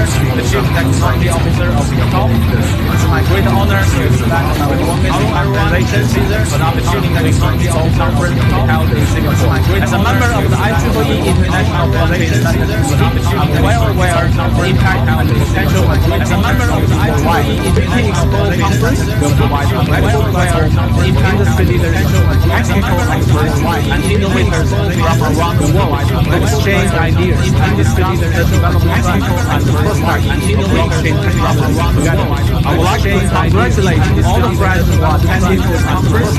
the Chief Technology Officer of Wikifx. It's my great honor to present our organization for the opportunity to conduct the conference held in Singapore. As a member of the IEEE International Organization, I'm well aware of the impact and the potential. As a member of the IEEE Wiki-Expo conference, will provide a well aware of the impact industry leaders, technical experts, and innovators from around the world to exchange ideas and discuss the development technical and prospects of blockchain technology together. I would like to congratulate all the friends who are attending this conference.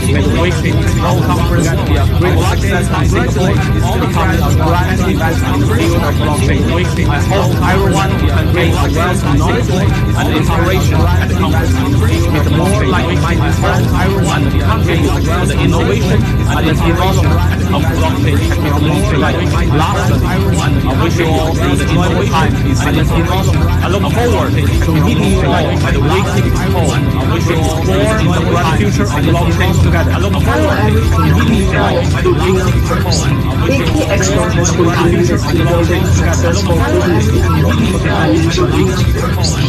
May the Wiki-Expo conference be a great success in Singapore, becoming a brand investment in the field of blockchain. I hope everyone can gain a wealth of knowledge and inspiration at the conference. With more like-minded friends, everyone can gain the innovation and the development of blockchain technology. Lastly, I wish you all the enjoyable time and the development. I look forward to meeting you all at the Wiki-Expo. I wish you all more in the bright future of blockchain together. I look forward to meeting you all at the Wiki-Expo. Wiki-Expo has been committed to building successful business.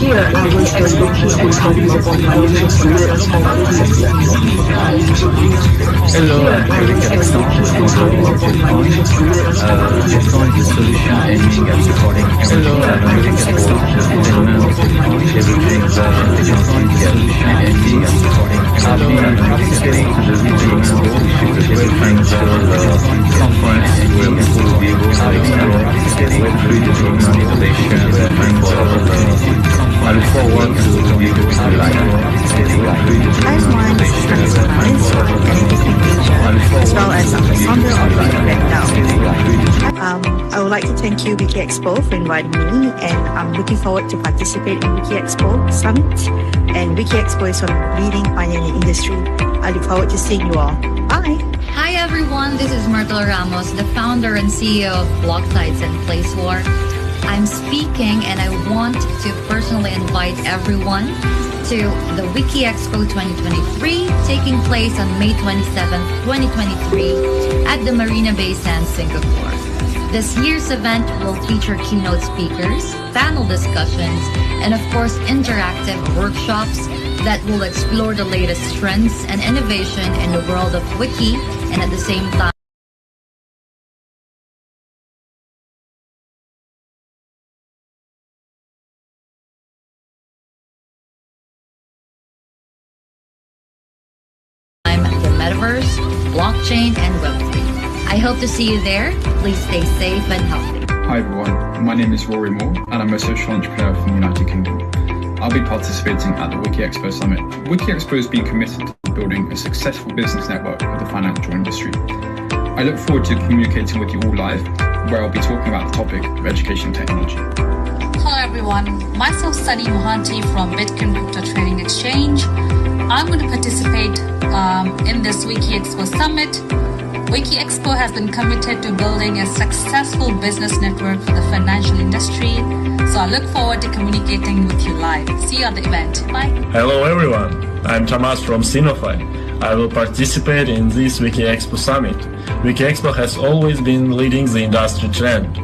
Here, I wish the Wiki-Expo Global Financial Summit for Hello, I'm Wikifx-br technology solution aiming at supporting Wikifx-br leveraging the technology solution aiming at supporting participating to the Wiki-Expo, welcoming the conference where people will be able to explore Web3 development, innovation, and I look forward to be able to as well as I'm the founder of Wikifx now. I would like to thank you, Wiki-Expo, for inviting me, and I'm looking forward to participate in Wiki-Expo Summit. And Wiki-Expo is one of the leading pioneering in the industry. I look forward to seeing you all. Bye! Hi everyone, this is Myrtle Ramos, the founder and CEO of BlockSites and PlaceWar. I'm speaking and I want to personally invite everyone to the Wiki-Expo 2023, taking place on May 27, 2023 at the Marina Bay Sands, Singapore. This year's event will feature keynote speakers, panel discussions, and of course interactive workshops that will explore the latest trends and innovation in the world of Wiki, and at the same time the metaverse, blockchain, and Web3. I hope to see you there. Please stay safe and healthy. Hi everyone, my name is Rory Moore and I'm a social entrepreneur from the United Kingdom. I'll be participating at the Wiki-Expo Summit. Wiki-Expo has been committed to building a successful business network with the financial industry. I look forward to communicating with you all live, where I'll be talking about the topic of education technology. Hello everyone, myself Sunny Mohanty from Bitcoin Crypto Trading Exchange. I'm going to participate in this Wiki-Expo Summit. Wiki-Expo has been committed to building a successful business network for the financial industry. So I look forward to communicating with you live. See you at the event. Bye. Hello everyone, I'm Thomas from Sinophi. I will participate in this Wiki-Expo Summit. Wiki-Expo has always been leading the industry trend.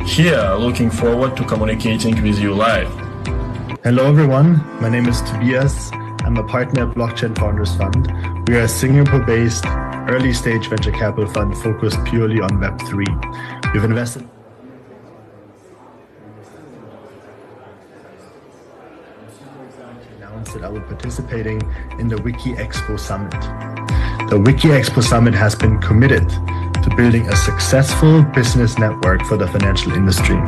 Here, looking forward to communicating with you live. Hello everyone, my name is Tobias. I'm a partner at Blockchain Founders Fund. We are a Singapore-based early-stage venture capital fund focused purely on Web3. We've invested announced that I will be participating in the Wiki-Expo Summit. The Wiki-Expo Summit has been committed to building a successful business network for the financial industry.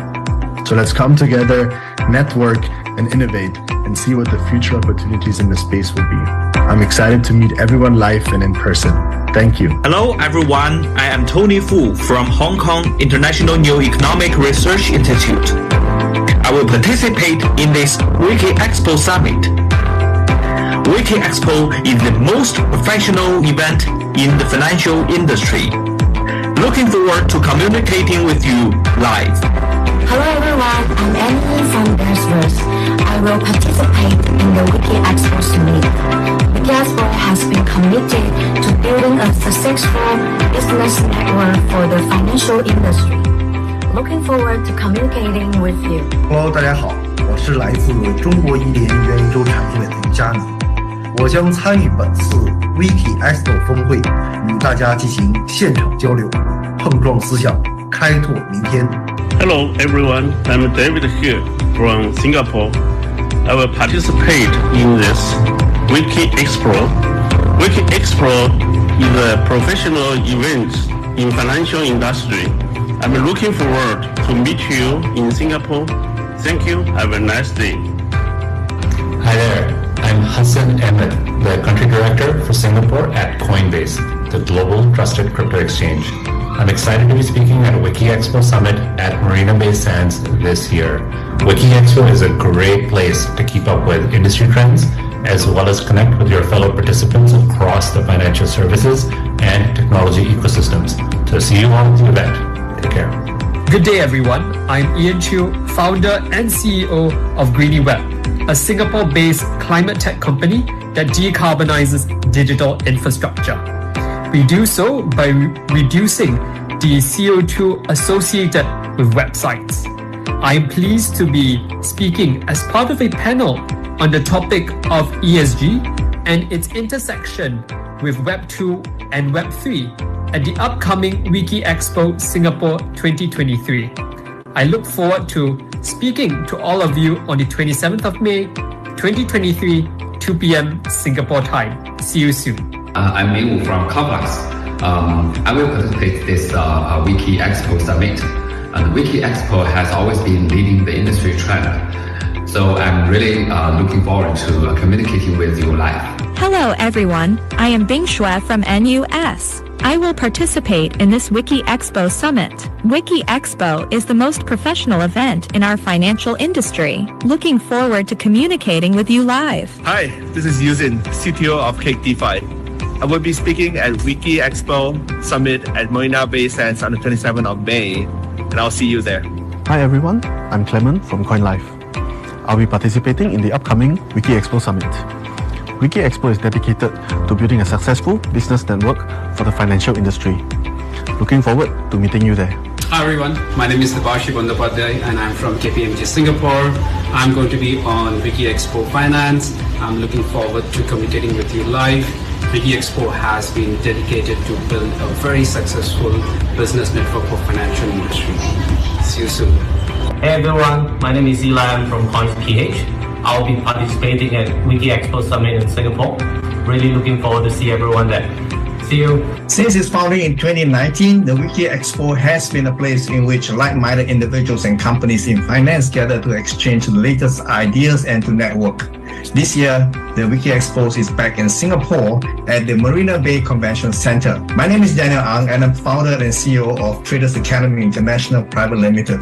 So let's come together, network, and innovate, and see what the future opportunities in the space will be. I'm excited to meet everyone live and in person. Thank you. Hello everyone, I am Tony Fu from Hong Kong International New Economic Research Institute. I will participate in this Wiki-Expo Summit. Wiki-Expo is the most professional event in the financial industry. Looking forward to communicating with you live. Hello everyone, I'm Annie from Bearsverse. I will participate in the Wiki-Expo Summit. Wiki-Expo has been committed to building a successful business network for the financial industry. Looking forward to communicating with you. Hello， 大家好，是来自中国移联元宇宙产业的林佳妮，我将参与本次 Wiki-Expo 峰会，与大家进行现场交流，碰撞思想，开拓明天。Hello everyone, I'm David here from Singapore. I will participate in this Wiki-Expo. Wiki-Expo is a professional event in financial industry. I'm looking forward to meet you in Singapore. Thank you. Have a nice day. Hi there. I'm Hassan Ahmed, the country director for Singapore at Coinbase, the global trusted crypto exchange. I'm excited to be speaking at Wiki-Expo Summit at Marina Bay Sands this year. Wiki-Expo is a great place to keep up with industry trends, as well as connect with your fellow participants across the financial services and technology ecosystems. So see you on the event. Take care. Good day, everyone. I'm Ian Chiu, founder and CEO of GreenyWeb, a Singapore-based climate tech company that decarbonizes digital infrastructure. We do so by reducing the CO2 associated with websites. I am pleased to be speaking as part of a panel on the topic of ESG and its intersection with Web 2 and Web 3 at the upcoming Wiki-Expo Singapore 2023. I look forward to speaking to all of you on the 27th of May, 2023, 2 p.m. Singapore time. See you soon. I'm Ming from Complex. I will participate in this Wiki-Expo Summit. And Wiki-Expo has always been leading the industry trend. So I'm really looking forward to communicating with you live. Hello everyone, I am Bing Xue from NUS. I will participate in this Wiki-Expo Summit. Wiki-Expo is the most professional event in our financial industry. Looking forward to communicating with you live. Hi, this is Yuzin, CTO of Cake DeFi. I will be speaking at Wiki-Expo Summit at Marina Bay Sands on the 27th of May, and I'll see you there. Hi everyone, I'm Clement from CoinLife. I'll be participating in the upcoming Wiki-Expo Summit. Wiki-Expo is dedicated to building a successful business network for the financial industry. Looking forward to meeting you there. Hi everyone, my name is Debashi Bandyopadhyay and I'm from KPMG Singapore. I'm going to be on Wiki-Expo Finance. I'm looking forward to communicating with you live. Wiki-Expo has been dedicated to build a very successful business network for financial industry. See you soon. Hey everyone, my name is Eli. I'm from CoinsPH. I'll be participating at Wiki-Expo Summit in Singapore. Really looking forward to see everyone there. See you. Since its founding in 2019, the Wiki-Expo has been a place in which like-minded individuals and companies in finance gather to exchange the latest ideas and to network. This year, the Wiki-Expo is back in Singapore at the Marina Bay Convention Center. My name is Daniel Ang and I'm founder and CEO of Traders Academy International Private Limited.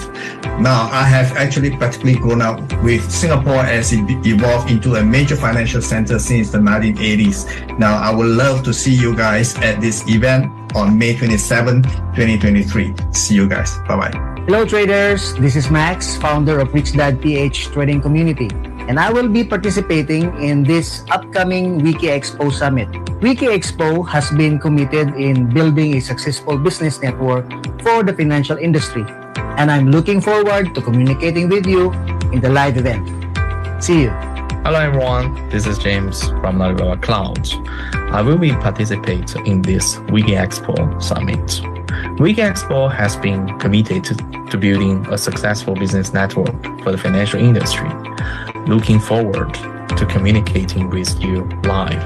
Now, I have actually practically grown up with Singapore as it evolved into a major financial center since the 1980s. Now, I would love to see you guys at this event on May 27, 2023. See you guys. Bye-bye. Hello traders, this is Max, founder of Rich Dad PH Trading Community, and I will be participating in this upcoming Wiki-Expo Summit. Wiki-Expo has been committed in building a successful business network for the financial industry, and I'm looking forward to communicating with you in the live event. See you. Hello everyone, this is James from Alibaba Cloud. I will be participating in this Wiki-Expo Summit. Wiki-Expo has been committed to building a successful business network for the financial industry. Looking forward to communicating with you live.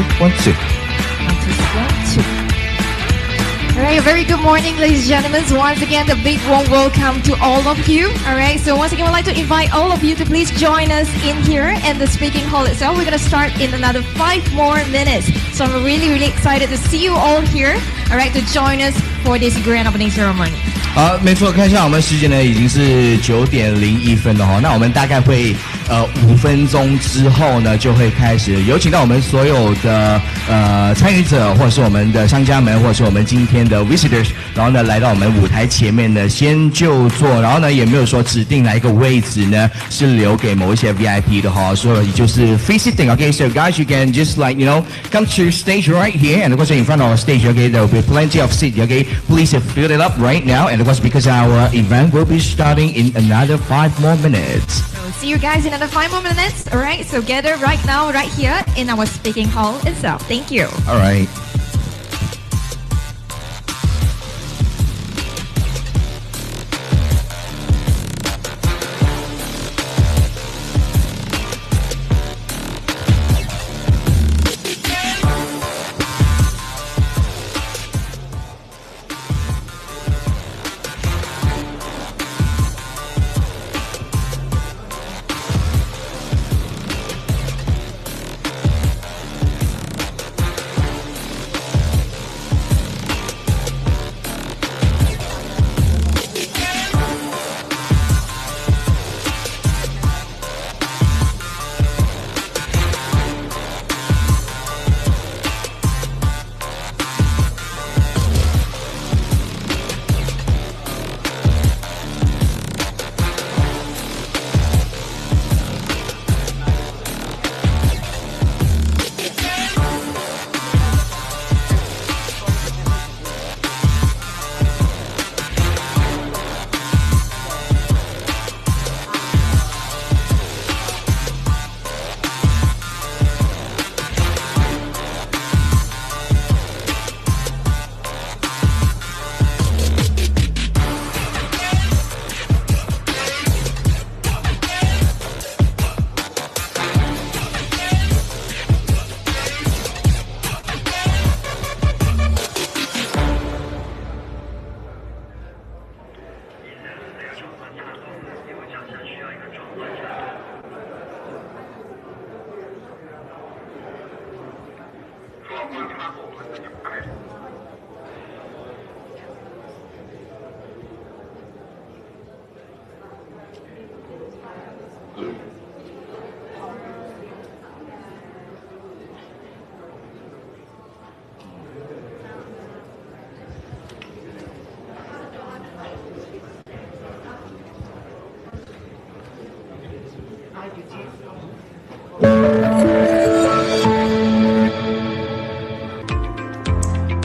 2, 1, 2. All right, a very good morning, ladies and gentlemen. Once again, the big warm welcome to all of you. All right, so once again, I'd like to invite all of you to please join us in here in the speaking hall itself. We're going to start in another 5 more minutes. So I'm really, really excited to see you all here, all right, to join us for this grand opening ceremony. 好，没错，看一下我们时间呢，已经是9:01了哈。那我们大概会5分钟之后呢，就会开始有请到我们所有的参与者，或者是我们的商家们，或者是我们今天的 visitors， 然后呢来到我们舞台前面呢先就坐，然后呢也没有说指定哪一个位置呢是留给某一些 VIP 的哈，所以就是 free sitting。Okay, so guys, you can just like come to stage right here, and of course in front of our stage, okay, there will be plenty of seats. Okay, please fill it up right now, and of course because our event will be starting in another 5 more minutes. So see you guys in another 5 more minutes. All right, so gather right now, right here in our speaking hall itself. Thank you. All right.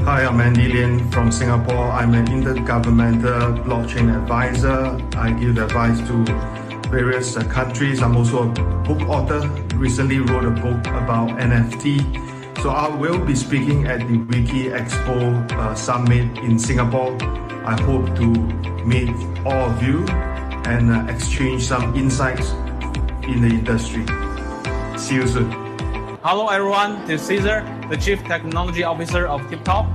Hi, I'm Andy Lin from Singapore. I'm an intergovernmental blockchain advisor. I give advice to various countries. I'm also a book author. Recently wrote a book about NFT. So I will be speaking at the Wiki-Expo Summit in Singapore. I hope to meet all of you and exchange some insights in the industry. See you soon. Hello everyone, this is Caesar, the Chief Technology Officer of TipTop.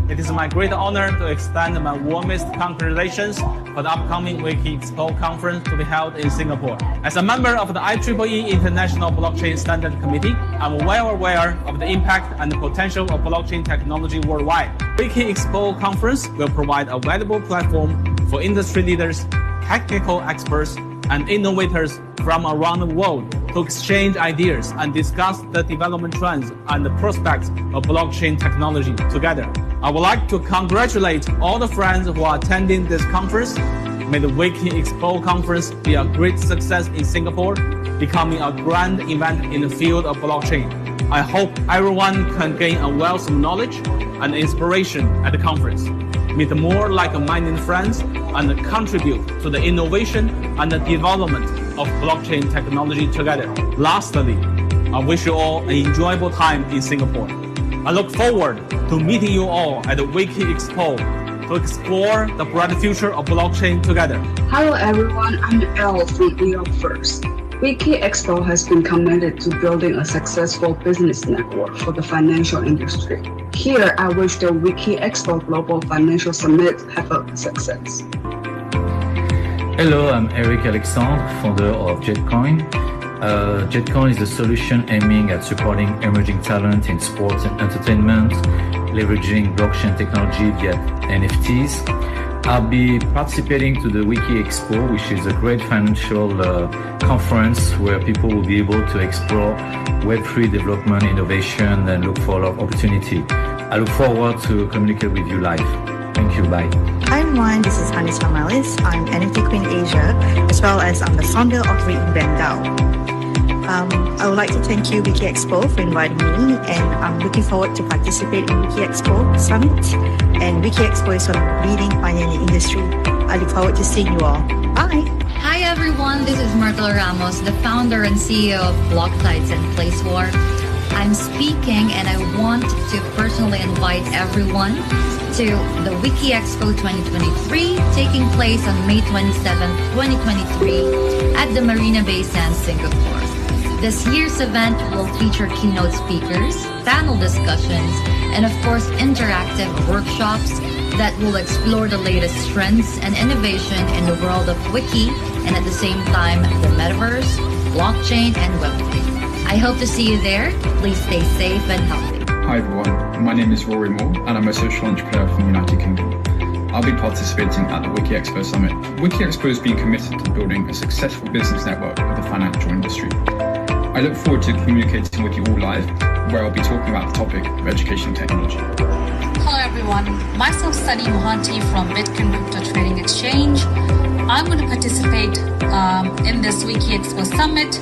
It is my great honor to extend my warmest congratulations for the upcoming Wiki-Expo conference to be held in Singapore. As a member of the IEEE International Blockchain Standard Committee, I'm well aware of the impact and the potential of blockchain technology worldwide. Wiki-Expo conference will provide a valuable platform for industry leaders, technical experts, and innovators from around the world to exchange ideas and discuss the development trends and the prospects of blockchain technology together. I would like to congratulate all the friends who are attending this conference. May the Wiki-Expo conference be a great success in Singapore, becoming a grand event in the field of blockchain. I hope everyone can gain a wealth of knowledge and inspiration at the conference, meet more like-minded friends, and contribute to the innovation and the development of blockchain technology together. Lastly, I wish you all an enjoyable time in Singapore. I look forward to meeting you all at the Wiki-Expo to explore the bright future of blockchain together. Hello everyone, I'm Elle from New York First. Wiki-Expo has been committed to building a successful business network for the financial industry. Here, I wish the Wiki-Expo Global Financial Summit have a success. Hello, I'm Eric Alexandre, founder of Jetcoin. Jetcoin is a solution aiming at supporting emerging talent in sports and entertainment, leveraging blockchain technology via NFTs. I'll be participating to the Wiki-Expo, which is a great financial conference where people will be able to explore Web3 development, innovation, and look for a lot of opportunity. I look forward to communicate with you live. Thank you, bye. Hi everyone, this is Hanis Mamalis. I'm NFT Queen Asia, as well as I'm the founder of Reinvent DAO. I would like to thank you, Wiki-Expo, for inviting me, and I'm looking forward to participate in Wiki-Expo Summit. And Wiki-Expo is a leading pioneer in the industry. I look forward to seeing you all. Bye. Hi everyone, this is Myrtle Ramos, the founder and CEO of Blocktides and Placewar. I'm speaking and I want to personally invite everyone to the Wiki-Expo 2023, taking place on May 27, 2023 at the Marina Bay Sands, Singapore. This year's event will feature keynote speakers, panel discussions, and of course interactive workshops that will explore the latest trends and innovation in the world of Wiki and at the same time the metaverse, blockchain, and Web3. I hope to see you there. Please stay safe and healthy. Hi everyone, my name is Rory Moore and I'm a social entrepreneur from the United Kingdom. I'll be participating at the Wiki-Expo Summit. Wiki-Expo has been committed to building a successful business network with the financial industry. I look forward to communicating with you all live, where I'll be talking about the topic of education technology. Hello everyone, myself Sunny Mohanty from Bitcoin Crypto Trading Exchange. I'm going to participate in this Wiki-Expo Summit.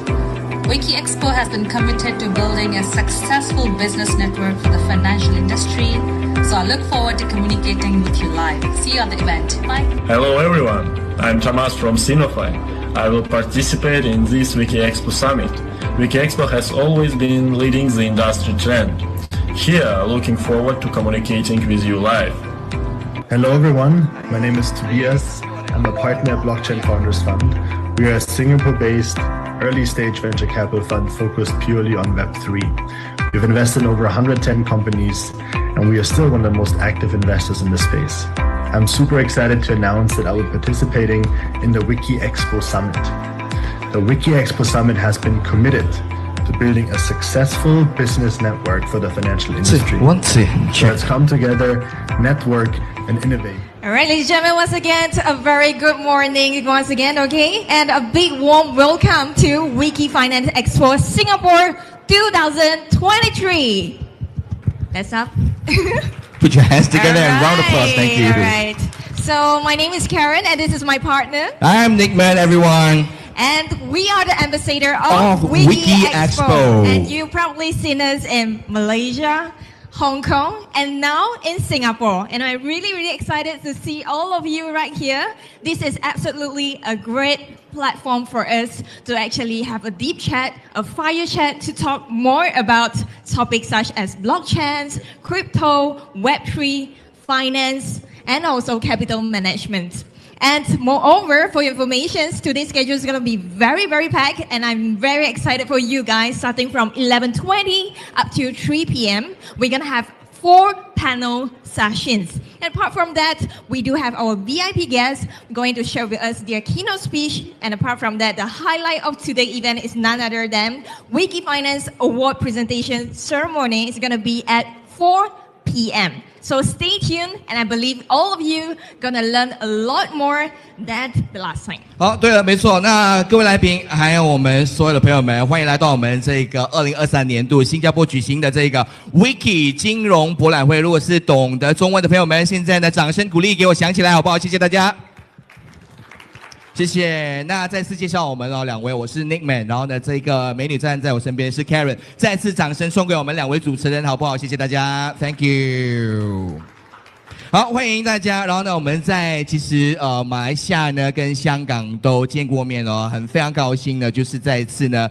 Wiki-Expo has been committed to building a successful business network for the financial industry. So I look forward to communicating with you live. See you at the event. Bye. Hello everyone, I'm Thomas from Sinophy. I will participate in this Wiki-Expo Summit. Wiki-Expo has always been leading the industry trend. Here, looking forward to communicating with you live. Hello everyone, my name is Tobias. I'm a partner at Blockchain Founders Fund. We are a Singapore-based early-stage venture capital fund focused purely on Web3. We've invested in over 110 companies, and we are still one of the most active investors in this space. I'm super excited to announce that I will be participating in the Wiki-Expo Summit. The Wiki-Expo Summit has been committed to building a successful business network for the financial industry. So let's come together, network, and innovate. All right, ladies and gentlemen, once again, a very good morning once again, okay? And a big warm welcome to Wiki Finance Expo Singapore 2023. Let's up. Put your hands together and round of applause. Thank you. All right. So my name is Karen, and this is my partner. I'm Nickman, everyone. And we are the ambassador of Wiki-Expo. And you've probably seen us in Malaysia, Hong Kong, and now in Singapore. And I'm really, really excited to see all of you right here. This is absolutely a great platform for us to actually have a deep chat, a fire chat, to talk more about topics such as blockchains, crypto, Web3, finance, and also capital management. And moreover, for your information, today's schedule is going to be very, very packed, and I'm very excited for you guys. Starting from 11:20 up to 3 p.m., we're going to have 4 panel sessions. And apart from that, we do have our VIP guests going to share with us their keynote speech. And apart from that, the highlight of today's event is none other than Wiki Finance Award presentation ceremony. Is going to be at 4 p.m. So stay tuned, and I believe all of you gonna learn a lot more than the last time. 好，对了，没错。那各位来宾，还有我们所有的朋友们，欢迎来到我们这个2023年度新加坡举行的这个 Wiki 金融博览会。如果是懂得中文的朋友们，现在呢，掌声鼓励给我响起来，好不好？谢谢大家。谢谢。那再次介绍我们两位，我是 Nickman， 然后呢，这个美女站在我身边是 Karen。再次掌声送给我们两位主持人，好不好？谢谢大家 ，Thank you。好，欢迎大家。然后呢，我们在其实马来西亚呢跟香港都见过面哦，非常高兴呢，就是再一次呢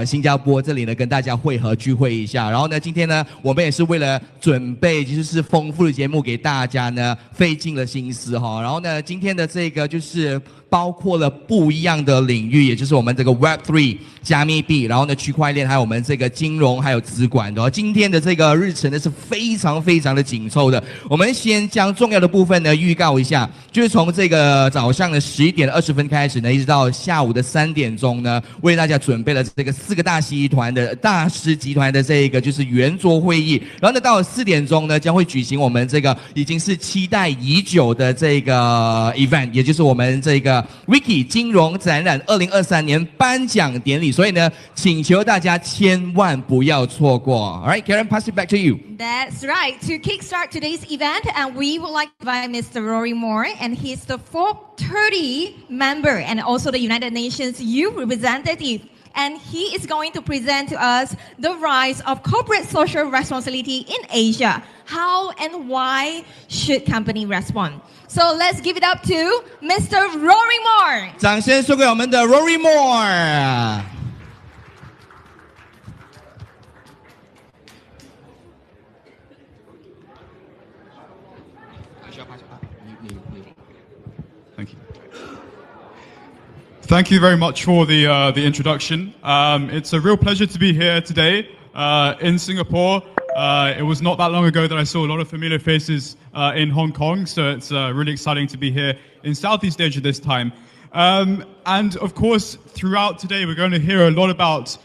新加坡这里呢跟大家会合聚会一下。然后呢，今天呢我们也是为了准备就是丰富的节目给大家呢费尽了心思哈。然后呢，今天的这个就是包括了不一样的领域，也就是我们这个 Web3 加密币，然后呢区块链，还有我们这个金融还有资管的。今天的这个日程呢是非常非常的紧凑的。我们先将重要的部分呢预告一下，就是从这个早上的11点20分开始呢，一直到下午的3点钟呢，为大家准备了这个4个大师集团的这个就是圆桌会议。然后呢到了4点钟呢，将会举行我们这个已经是期待已久的这个 event， 也就是我们这个 Wiki 金融展览2023年颁奖典礼。所以呢，请求大家千万不要错过。All right, Karen, pass it back to you. That's right. To kickstart today's event, and we would like to invite Mr. Rory Moore, and he's the Forbes 30 member and also the United Nations Youth Representative. And he is going to present to us the rise of corporate social responsibility in Asia. How and why should company respond? So let's give it up to Mr. Rory Moore. 掌声送给我们的 Rory Moore。Thank you very much for the introduction. It's a real pleasure to be here today in Singapore. It was not that long ago that I saw a lot of familiar faces in Hong Kong, so it's really exciting to be here in Southeast Asia this time. And of course, throughout today, we're going to hear a lot about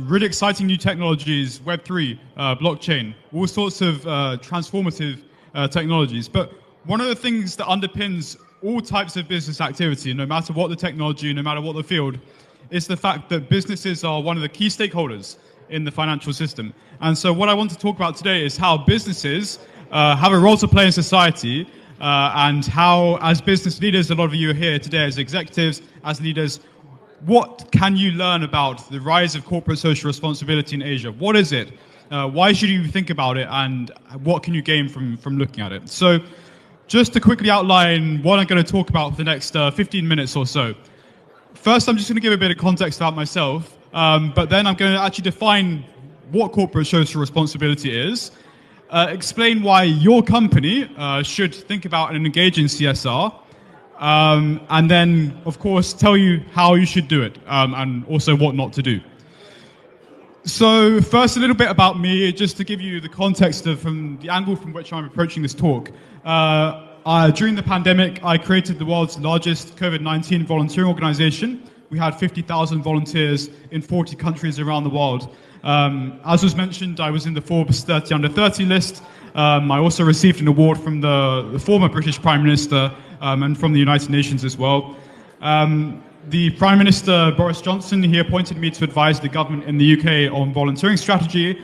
really exciting new technologies, Web3, blockchain, all sorts of transformative technologies. But one of the things that underpins all types of business activity, no matter what the technology, no matter what the field, is the fact that businesses are one of the key stakeholders in the financial system. And so what I want to talk about today is how businesses have a role to play in society, and how, as business leaders, a lot of you are here today as executives, as leaders, what can you learn about the rise of corporate social responsibility in Asia? What is it? Why should you think about it? And what can you gain from looking at it? So just to quickly outline what I'm going to talk about for the next 15 minutes or so. First, I'm just going to give a bit of context about myself, but then I'm going to actually define what corporate social responsibility is, explain why your company should think about and engage in CSR, and then, of course, tell you how you should do it, and also what not to do. So first, a little bit about me, just to give you the context from the angle from which I'm approaching this talk. During the pandemic, I created the world's largest COVID-19 volunteering organization. We had 50,000 volunteers in 40 countries around the world. As was mentioned, I was in the Forbes 30 under 30 list. I also received an award from the former British Prime Minister and from the United Nations as well. The Prime Minister, Boris Johnson, he appointed me to advise the government in the UK on volunteering strategy.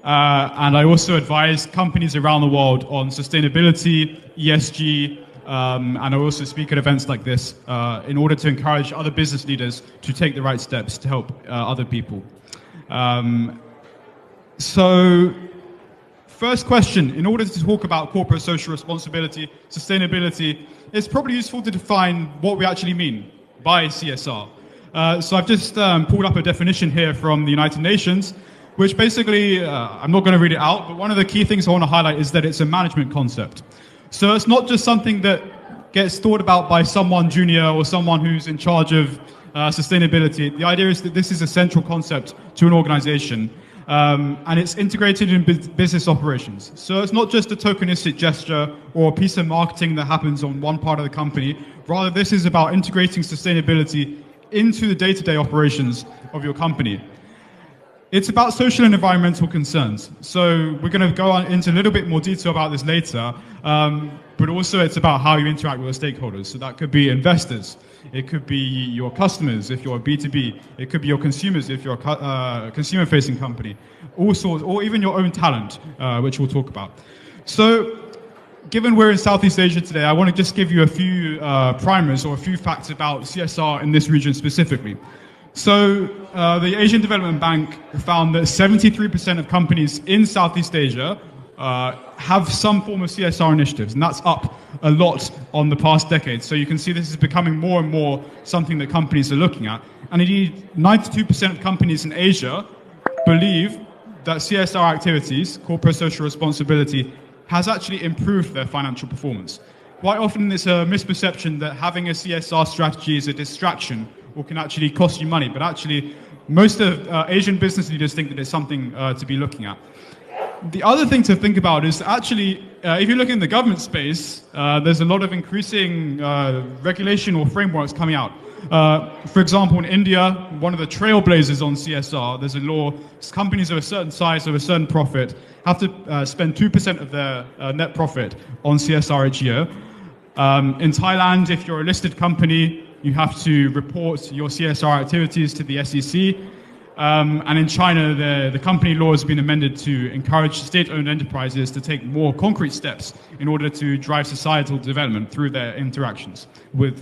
And I also advise companies around the world on sustainability, ESG, and I also speak at events like this in order to encourage other business leaders to take the right steps to help other people. So, first question, in order to talk about corporate social responsibility, sustainability, it's probably useful to define what we actually mean by CSR. So I've just pulled up a definition here from the United Nations, which basically, I'm not going to read it out, but one of the key things I want to highlight is that it's a management concept. So it's not just something that gets thought about by someone junior or someone who's in charge of sustainability. The idea is that this is a central concept to an organization, and it's integrated in business operations. So it's not just a tokenistic gesture or a piece of marketing that happens on one part of the company. Rather, this is about integrating sustainability into the day-to-day operations of your company. It's about social and environmental concerns. So we're going to go on into a little bit more detail about this later, but also it's about how you interact with the stakeholders. So that could be investors. It could be your customers if you're a B2B. It could be your consumers if you're a consumer-facing company. All sorts, or even your own talent, which we'll talk about. So given we're in Southeast Asia today, I want to just give you a few primers or a few facts about CSR in this region specifically. So the Asian Development Bank found that 73% of companies in Southeast Asia have some form of CSR initiatives, and that's up a lot on the past decade. So you can see this is becoming more and more something that companies are looking at. And indeed, 92% of companies in Asia believe that CSR activities, corporate social responsibility, has actually improved their financial performance. quite often it's a misperception that having a CSR strategy is a distraction or can actually cost you money, but actually most of Asian business leaders think that it's something to be looking at. The other thing to think about is actually, if you look in the government space, there's a lot of increasing regulation or frameworks coming out. For example, in India, one of the trailblazers on CSR, there's a law, companies of a certain size, of a certain profit, have to spend 2% of their net profit on CSR each year. In Thailand, if you're a listed company, you have to report your CSR activities to the SEC. And in China, the company law has been amended to encourage state-owned enterprises to take more concrete steps in order to drive societal development through their interactions with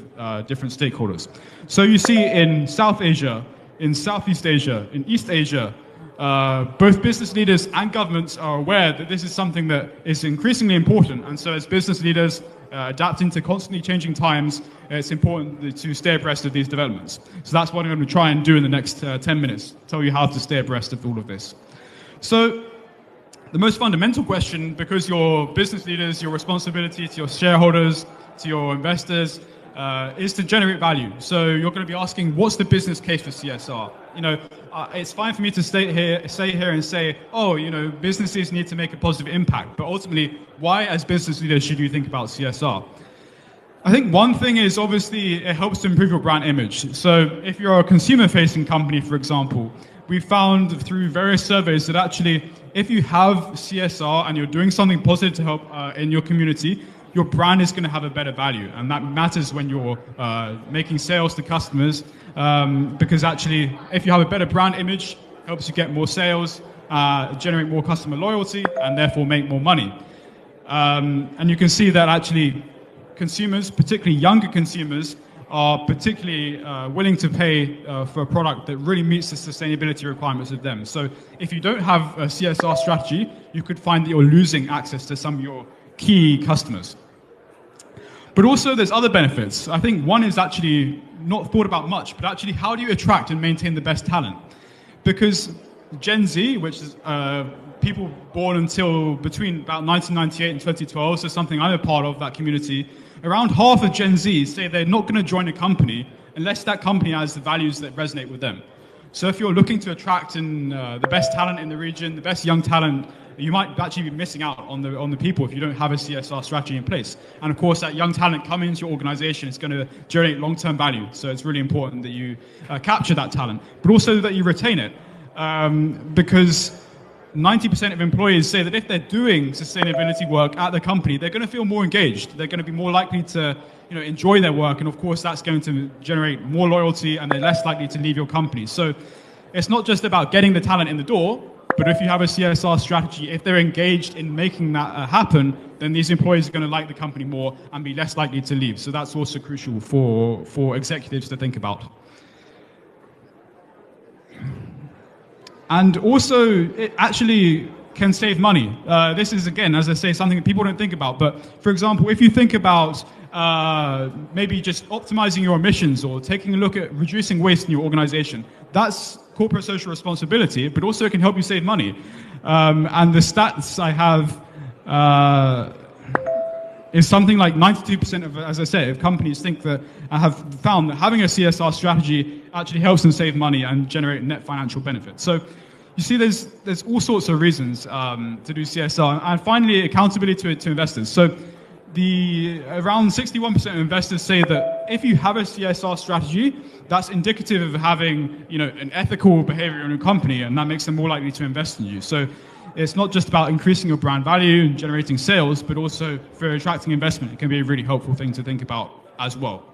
different stakeholders. So you see in South Asia, in Southeast Asia, in East Asia, both business leaders and governments are aware that this is something that is increasingly important. And so as business leaders adapting to constantly changing times, it's important to stay abreast of these developments. So that's what I'm going to try and do in the next 10 minutes, tell you how to stay abreast of all of this. So the most fundamental question, because you're business leaders, your responsibility to your shareholders, to your investors, is to generate value. So you're going to be asking, what's the business case for CSR? You know, it's fine for me to stay here and say, oh, you know, businesses need to make a positive impact. But ultimately, why as business leaders should you think about CSR? I think one thing is obviously it helps to improve your brand image. So if you're a consumer-facing company, for example, we found through various surveys that actually if you have CSR and you're doing something positive to help in your community, your brand is going to have a better value. And that matters when you're making sales to customers because actually if you have a better brand image, it helps you get more sales, generate more customer loyalty, and therefore make more money. And you can see that actually consumers, particularly younger consumers, are particularly willing to pay for a product that really meets the sustainability requirements of them. So if you don't have a CSR strategy, you could find that you're losing access to some of your key customers. But also there's other benefits. I think one is actually not thought about much, but actually how do you attract and maintain the best talent? Because Gen Z, which is people born until between about 1998 and 2012, so something I'm a part of, that community, around half of Gen Z say they're not going to join a company unless that company has the values that resonate with them. So if you're looking to attract the best talent in the region, the best young talent, you might actually be missing out on the people if you don't have a CSR strategy in place. And of course, that young talent coming into your organization is going to generate long-term value. So it's really important that you capture that talent, but also that you retain it. Because 90% of employees say that if they're doing sustainability work at the company, they're going to feel more engaged. They're going to be more likely to enjoy their work. And of course, that's going to generate more loyalty and they're less likely to leave your company. So it's not just about getting the talent in the door, but if you have a CSR strategy, if they're engaged in making that happen, then these employees are going to like the company more and be less likely to leave. So that's also crucial for executives to think about. And also, it actually can save money. This is, again, as I say, something that people don't think about. But for example, if you think about maybe just optimizing your emissions or taking a look at reducing waste in your organization, that's corporate social responsibility, but also it can help you save money. And the stats I have is something like 92% of, as I say, of companies think that have found that having a CSR strategy actually helps them save money and generate net financial benefit. So you see there's all sorts of reasons to do CSR. And finally, accountability to investors. So around 61% of investors say that if you have a CSR strategy, that's indicative of having an ethical behavior in your company, and that makes them more likely to invest in you. So it's not just about increasing your brand value and generating sales, but also for attracting investment. It can be a really helpful thing to think about as well.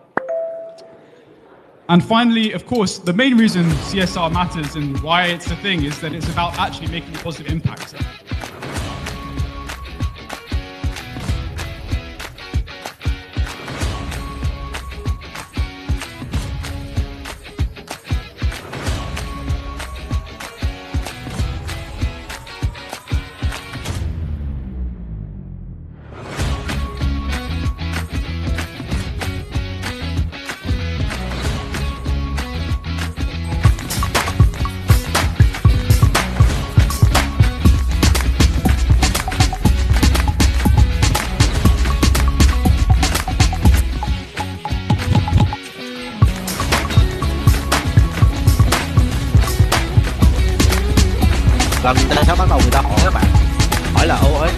And finally, of course, the main reason CSR matters and why it's a thing is that it's about actually making a positive impact. Lần ta sẽ bắt đầu người ta hỏi các bạn, hỏi là ô ấy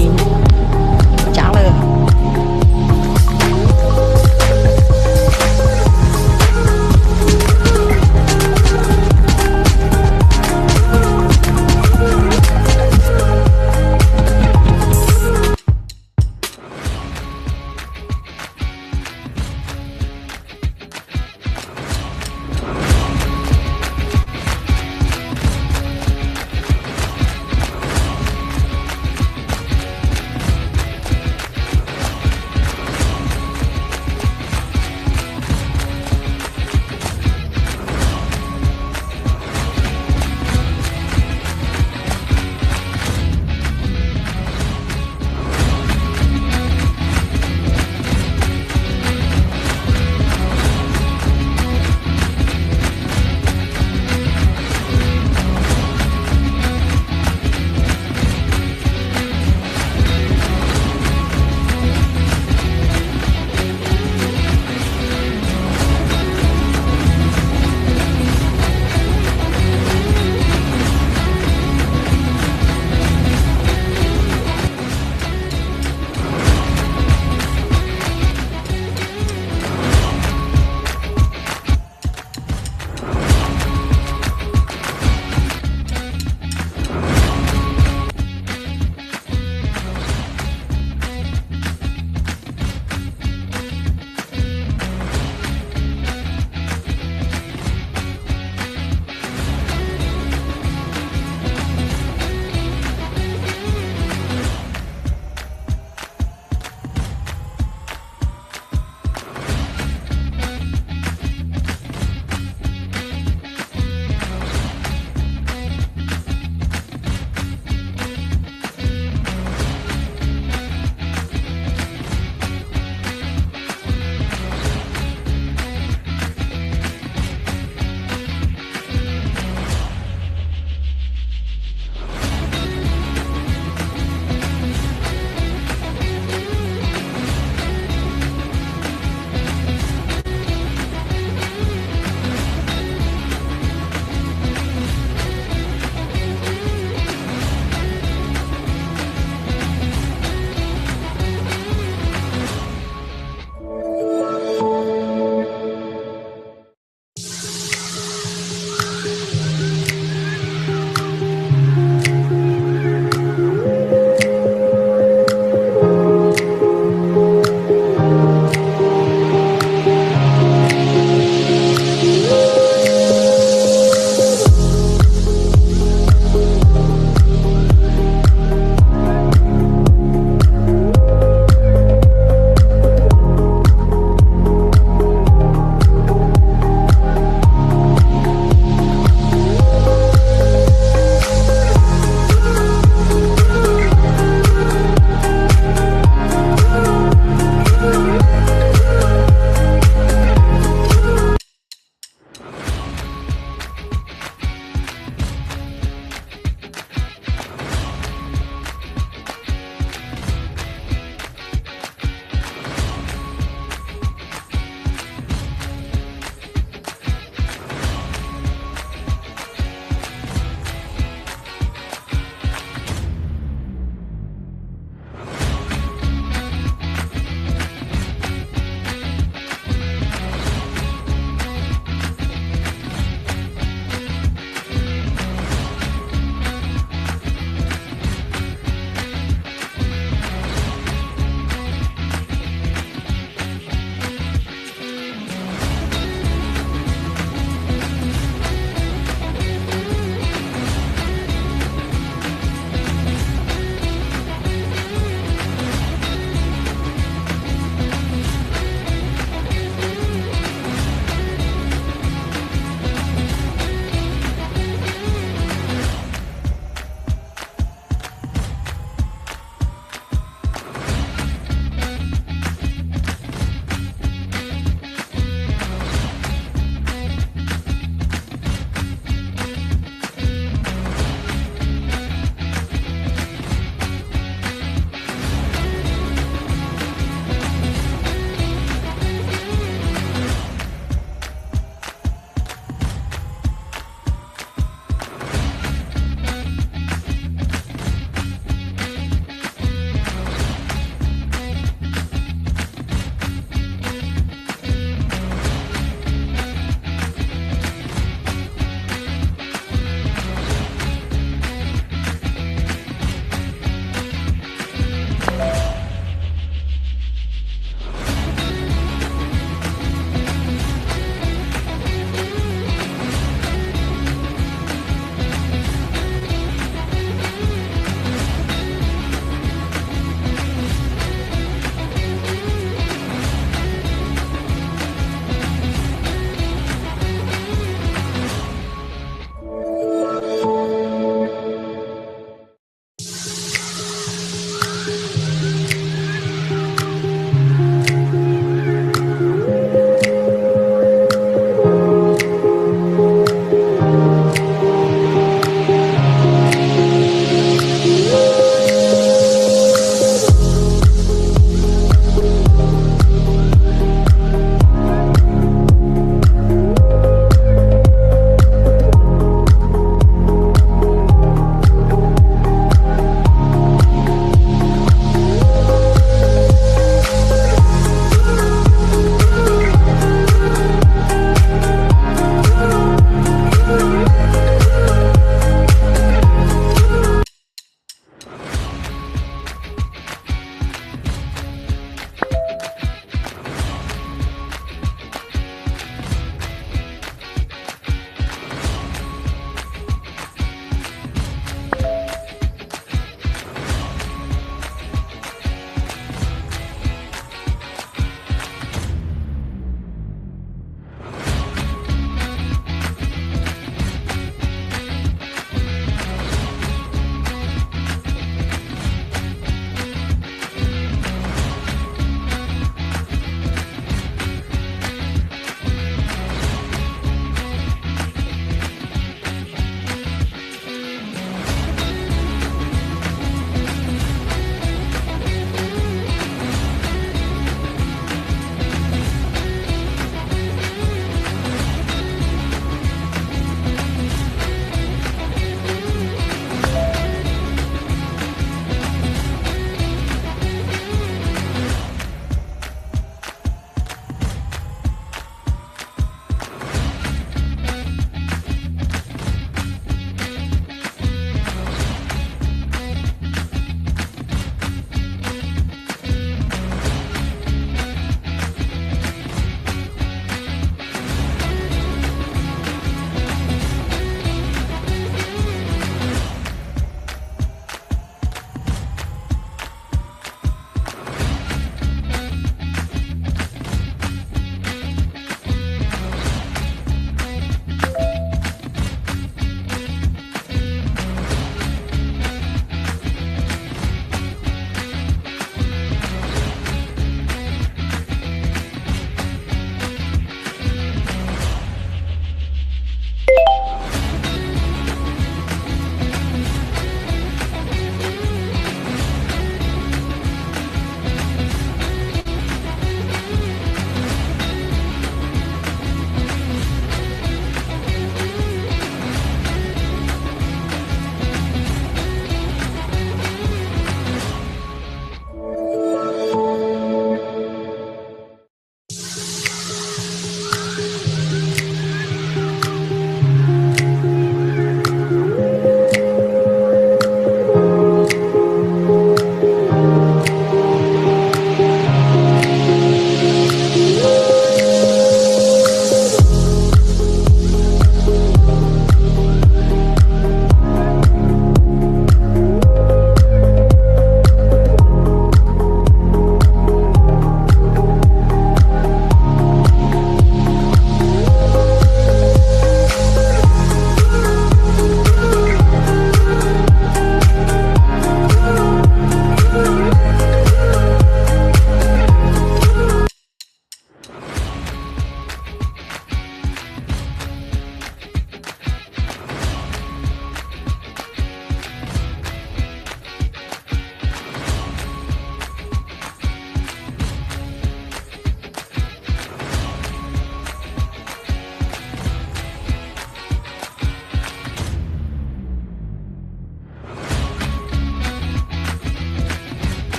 音，加了。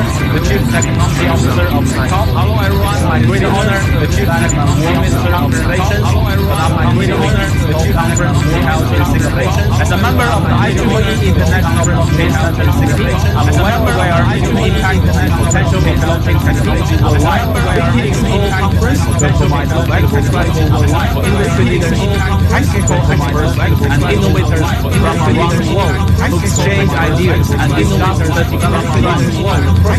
the Chief Technology Officer of TikTok. Hello everyone, my great honor to achieve that Minister of Relations. My great honor to achieve conference we held in Singapore. As a member of the IEEE International Blockchain Center in Singapore, I'm well aware of the impact and potential of blockchain technology worldwide. WikiExpo conference will provide a valuable platform for industry leaders, technical experts, and innovators from around the world to exchange ideas and discuss the development of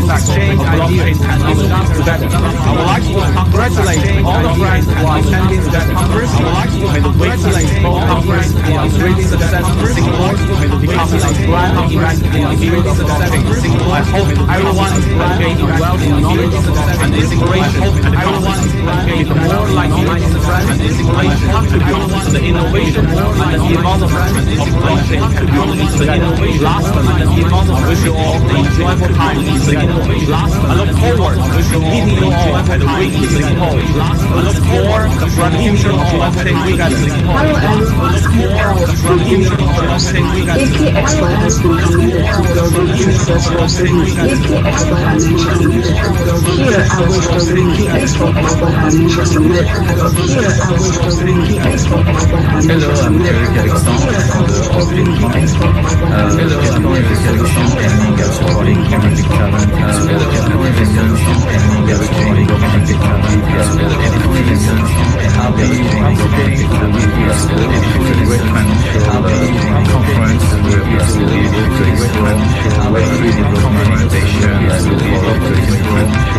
exchange ideas and discuss together. I would like to congratulate all the friends who are attending that conference. I would like to make the WikiExpo conference a great success in Singapore, becoming a grand event in the field of blockchain. I hope everyone will gain wealth in knowledge and inspiration. Everyone will gain more like-minded friends and inspiration. Everyone the innovation and the development of blockchain technology together. Last and the development, wish you all an enjoyable time in Singapore. I look forward to meeting you all at the Wiki-Expo. I look forward to the future of blockchain together. Hello Wiki-Expo has been committed to building a successful business. Wiki-Expo Financial Industry. Here I wish the Wiki-Expo Global Financial Summit. Here I wish the Wiki-Expo Global Financial Summit. Aiming at supporting emerging talent and I'll be participating in the Wiki-Expo Great Financial Conference where we will be able to explore innovation.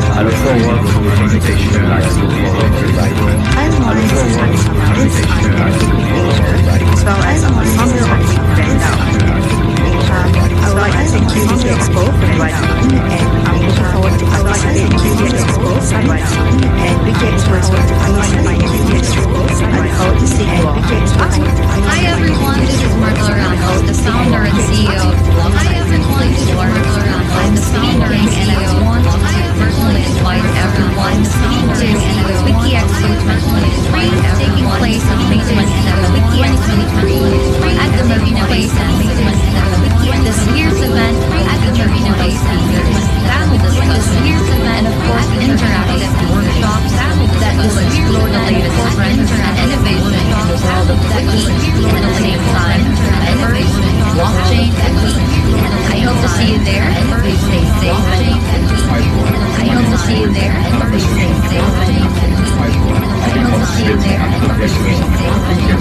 I look forward to the invitation. I'm Maurice, as well as I'm the founder of WikiFX-BR. I would like to thank you Wiki-Expo for inviting me, and I'm looking forward to participating in Wiki-Expo and Wiki-Expo is going to finish my Wiki-Expo. I look forward to seeing you all. Hi everyone, this is Martha Ramos, the founder and CEO of Wikifx-br. I'm the founder and CEO, and I want to personally invite everyone to Wiki-Expo 2023, taking place on May 27, 2023, at the Marina Bay Sands. This year's event at the Marina Bay Sands that will discuss this year's event and of course interactive workshops that will explore the latest trends and innovation in the world of Wiki at the same time. Blockchain and Wiki. I hope to see you there and please stay safe. I hope to see you there and please stay safe. I hope to see you there and please stay safe. I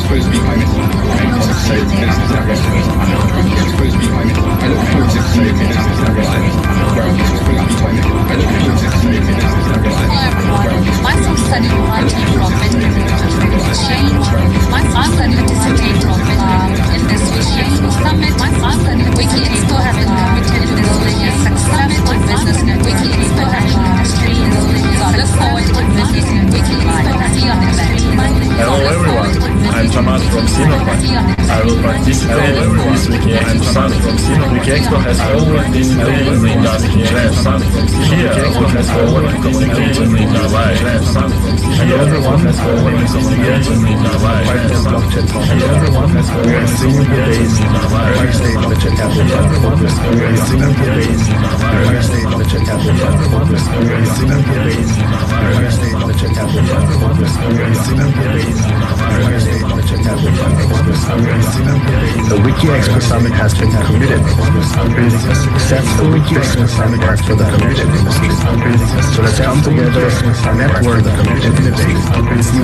look forward to say Hello everyone, myself Sunny Mohanty from Bitcoin Trading Exchange. I'm going to participate in this Wiki-Expo Summit. Wiki-Expo has been committed to building a successful business in Wiki-Expo industry. So I look forward to visiting Wiki-Expo. See you on the event. Hello everyone, I'm Thomas from Sinopharm. I will participate in this Wiki-Expo Summit. Wiki-Expo has always been leading the industry trend. Here, everyone has forward to communication with our life. Here, everyone has forward to communication with our life. Here, everyone has forward to communication with our life. The Wiki-Expo Summit has been committed to building a successful Wiki-Expo Summit for the financial industry. So let's come together, network, innovate.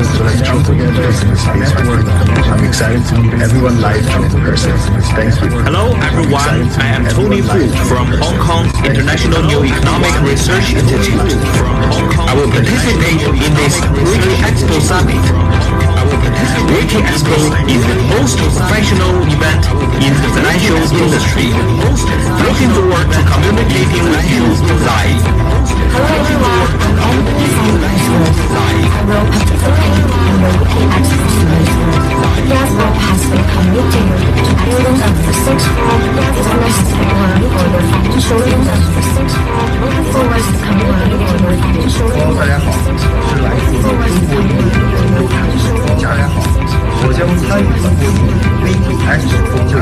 So let's come together, network. I'm excited to meet everyone live and in person. Thank you. Hello everyone, I am Tony Fu from Hong Kong International New Economic Research Institute. I will participate in this Wiki-Expo Summit. Wiki-Expo is the most professional event in the financial industry. Looking forward to communicating with you live. Hello everyone, I'm Emily from Iceland. I will participate in the Wiki-Expo Summit. Wiki-Expo has been committed to building a successful business network for the financial industry. Looking forward to communicating with financial industry. 大家好，我是来自中国移动的刘凯。大家好，我将参与本次 WikiFX 峰会，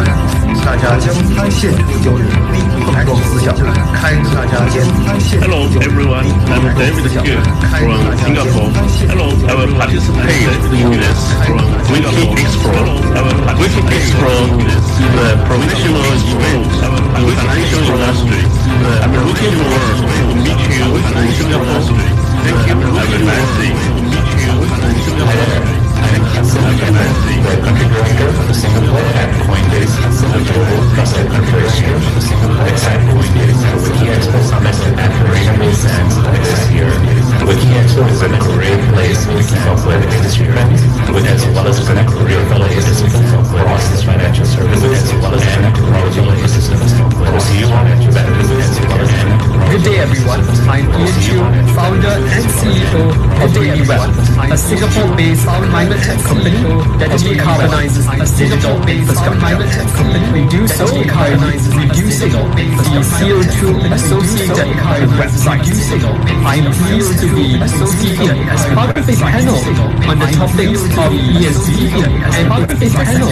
大家将现有碰撞思想，开大家间现 Hello everyone, I'm David Gu from Singapore. Hello, I will participate in this Wiki-Expo. Wiki-Expo is a professional event in the financial industry. I'm looking forward to meet you in Singapore. Thank you. Have a nice day. I'm Hassan Ahmed, the country director for the Singapore and Coinbase Global Trusted Configuration for the Singapore Excite Coinbase Wiki-Expo Summit at Marina Bay Sands next year. Wiki-Expo is a great place to keep up with industry trends, as well as connect with your fellow participants across financial services, as well as connect with our participants. We'll see you on better business as well as connect. Good day everyone, I'm Ian Chiu, founder and CEO of WikiWeb, a Singapore-based minded tech company that decarbonizes digital infrastructure. We do so by reducing the CO2 associated with websites. I'm pleased to be speaking as part of a panel on the topics of ESG and part of a panel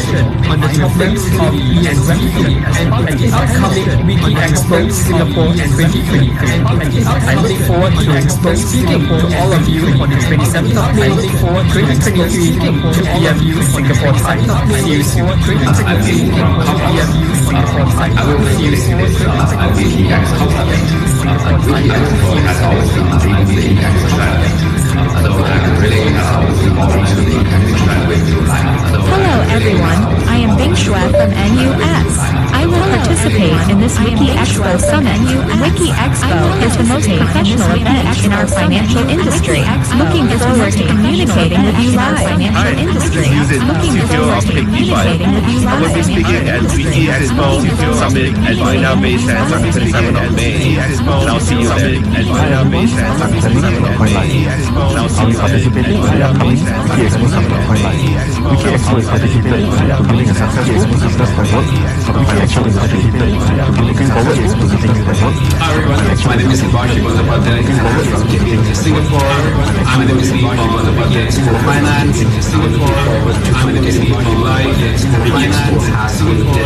on the topics of ESG at the upcoming Wiki-Expo Singapore 2023. I look forward to speaking to all of you on the 27th of May 2023 to EMU Singapore time. See you soon. I'm Wiki from EMU Singapore time. I will see you soon. At Wiki-Expo Summit. Wiki-Expo has always been leading the e-commerce strategy. So I'm really looking forward to the e-commerce strategy. Hello everyone, I am Bing Shue from NUS. I will participate in this Wiki-Expo Summit. Wiki-Expo is the most professional event in our financial industry. Looking forward to communicating with you live. Hi, this is CTO of Wikify. I will be speaking at Wiki-Expo Summit at Marina Bay Sands on the 27th of May. And I'll see you there at Marina Bay Sands on the 27th of May. And I'll see you there at Marina Bay Sands on the 27th of May. WikiExpo is participating to building a successful business network for the financial industry. Looking forward to visiting you there. Hi everyone, my name is Hibashi Bandapati from Singapore. I'm the VP for the Wiki-Expo Finance in Singapore. I'm the VP for Wiki-Expo Finance Singapore.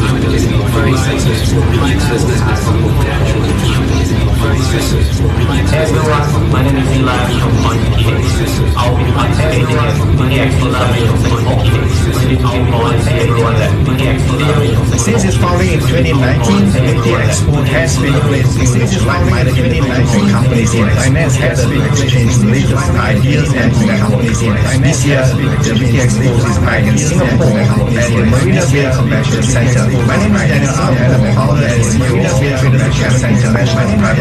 I'm the VP for Research Business potential. Hey everyone, my name is Eli from WikiFX. I'll be participating at Wiki-Expo Summit in Singapore. Really looking forward to see everyone at Wiki-Expo Summit. Since its founding in 2019, Wiki-Expo has been a place in which like-minded companies in finance have been exchanged the latest ideas and companies in finance. This year, the Wiki-Expo is back in Singapore at the Marina Bay Convention Center. My name is Daniel Armo, founder and CEO of the Convention Center.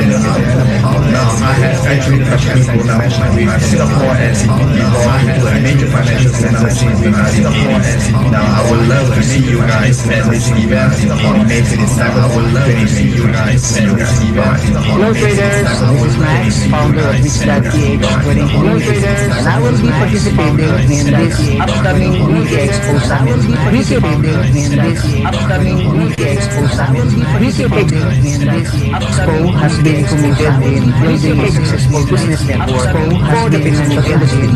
Now, I have actually touched people now with Singapore and CPT brought into a major financial center in Singapore and CPT. Now, I would love to see you guys at this event on May 27th. I would love to see you guys at this event. Hello traders, this is Max, founder of Wikifx-br Trading Community, and I will be participating in this upcoming Wiki-Expo Summit. Wiki-Expo has been committed in building a successful business network for the financial industry,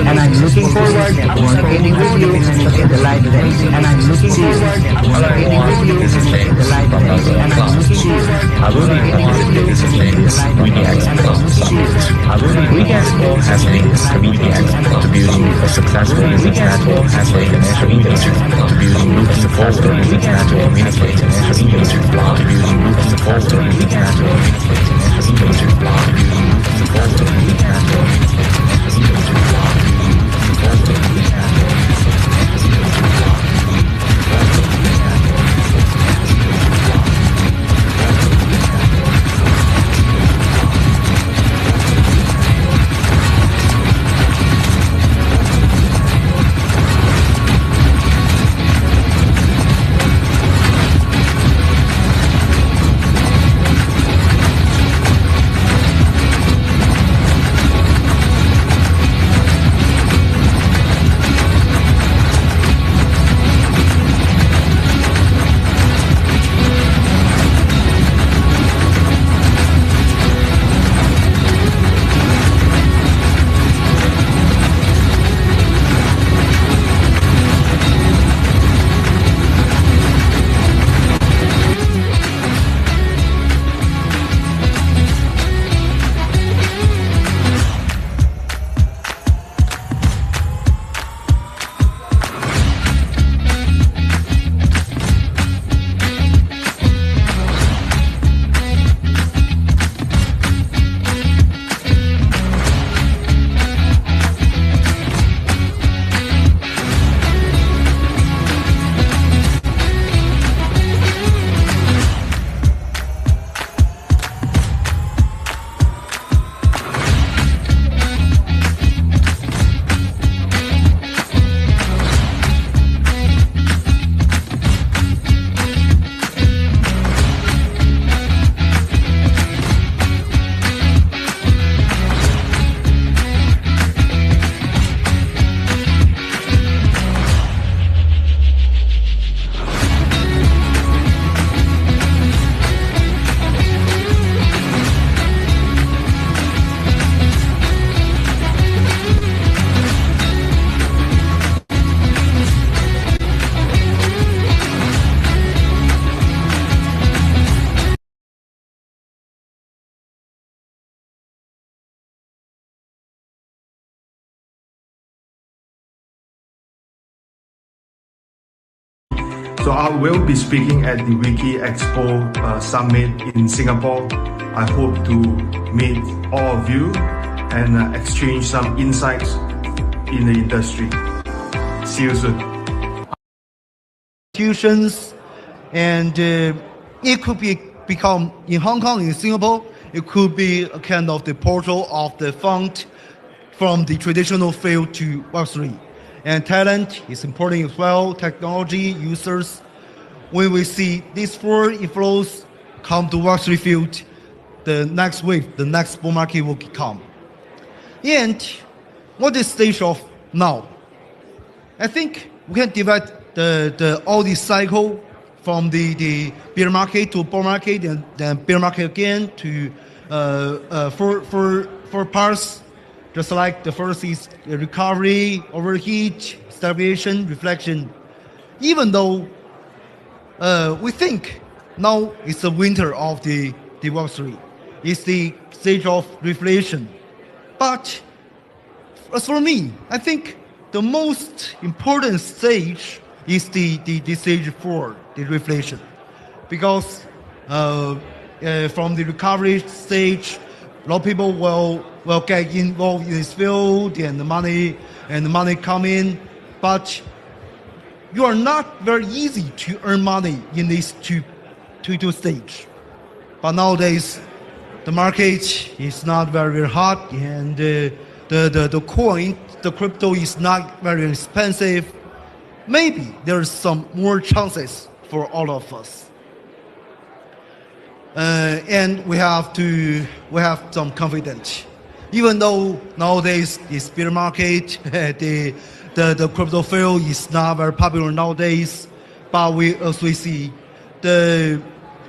and I'm looking forward to communicating with you in the live event. And I'm looking forward to communicating with you in the live event. And I'm looking forward I will be participating in this Wiki-Expo Summit. Wiki-Expo has been committed to building a successful business network for the financial industry, to building a successful business network communicate financial industry, to building a successful business network communicate financial industry, to building a successful business network communicate financial industry. So I will be speaking at the Wiki-Expo Summit in Singapore. I hope to meet all of you and exchange some insights in the industry. See you soon. Institutions, and it could become in Hong Kong, in Singapore, it could be a kind of the portal of the fund from the traditional field to Web3. And talent is important as well, technology, users. When we see these four inflows come to Web3 field, the next wave, the next bull market will come. And what is the stage of now? I think we can divide all the cycle from the bear market to bull market, and then bear market again to four parts. Just like the first is the recovery, overheat, stabilization, reflection. Even though we think now it's the winter of the Web3, it's the stage of reflation. But as for me, I think the most important stage is the stage 4, the reflation, because from the recovery stage, a lot of people will get involved in this field, and the money come in, but you are not very easy to earn money in these two stage. But nowadays, the market is not very hot, and the coin, the crypto is not very expensive. Maybe there's some more chances for all of us. And we have some confidence. Even though nowadays it's bear market, the crypto field is not very popular nowadays, but we also see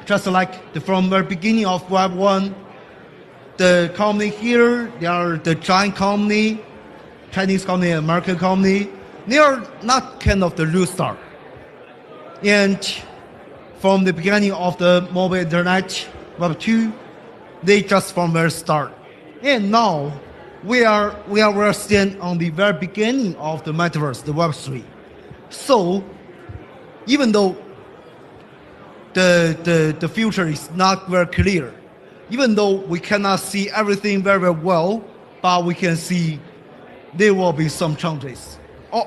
just like from the beginning of Web 1, the company here, they are the giant company, Chinese company, American company. They are not kind of the real star. And from the beginning of the mobile internet, Web 2, they just from very start. And now we are still on the very beginning of the metaverse, the Web 3. So even though the future is not very clear, even though we cannot see everything very well, but we can see there will be some changes.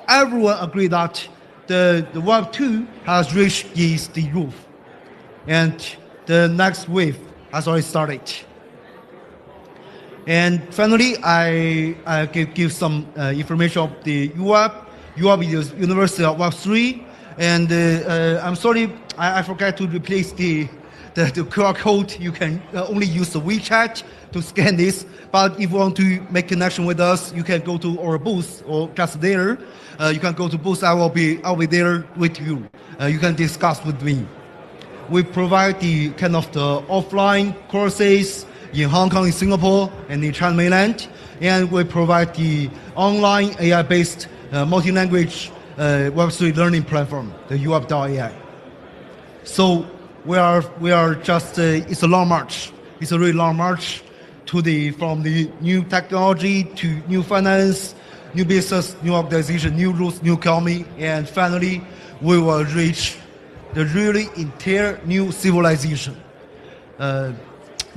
Everyone agree that the Web 2 has reached the roof, and the next wave has already started. And finally, I give some information of the UAP. UAP is the University of Web 3, and I'm sorry, I forgot to replace the QR code. You can only use the WeChat to scan this. But if you want to make connection with us, you can go to our booth or just there. You can go to booth. I'll be there with you. You can discuss with me. We provide the kind of the offline courses in Hong Kong, in Singapore, and in China mainland, and we provide the online AI-based multi-language Web3 learning platform, the UAP.ai. So we are just it's a long march. It's a really long march from the new technology to new finance, new business, new organization, new rules, new economy, and finally we will reach the really entire new civilization.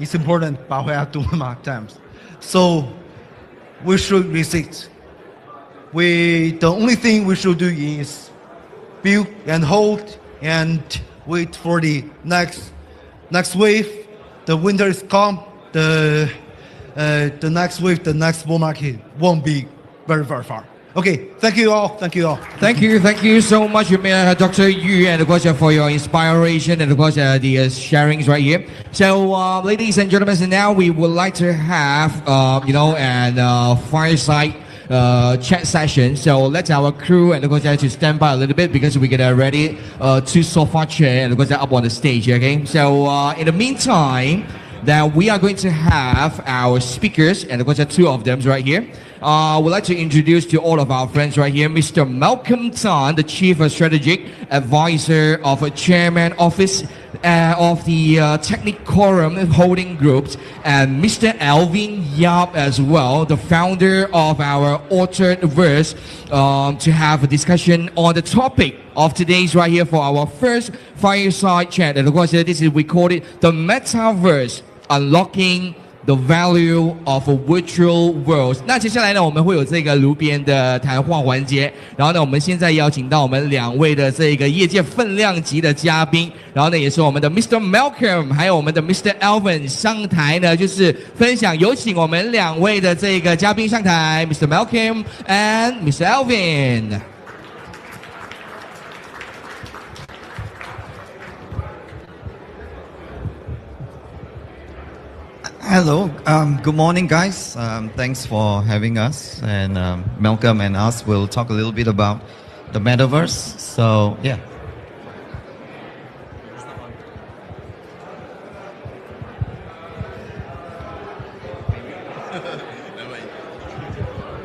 It's important, but we have too much time. So we should resist. The only thing we should do is build and hold and wait for the next wave. The winter is come. The next wave, the next bull market won't be very, very far. Okay, thank you all. Thank you all. Thank you so much, Dr. Yu, and of course for your inspiration and of course the sharings right here. So, ladies and gentlemen, now we would like to have and fireside chat session. So let our crew and of course to stand by a little bit because we get ready two sofa chair and of course up on the stage. Okay. So in the meantime, that we are going to have our speakers, and of course two of them right here. We'd like to introduce to all of our friends right here, Mr. Malcolm Tan, the Chief Strategic Advisor of Chairman Office of the Technicorum Holding Group, and Mr. Alvin Yap as well, the founder of our Altered Verse, to have a discussion on the topic of today's right here for our first fireside chat. And of course, we call it the Metaverse, Unlocking the value of a virtual world. 那接下来呢，我们会有这个炉边的谈话环节。然后呢，我们现在邀请到我们2位的这个业界分量级的嘉宾。然后呢，也是我们的 Mr. Malcolm， 还有我们的 Mr. Alvin 上台呢，就是分享。有请我们2位的这个嘉宾上台 ，Mr. Malcolm and Mr. Alvin。Hello, good morning guys. Thanks for having us, and Malcolm and us will talk a little bit about the metaverse. So yeah.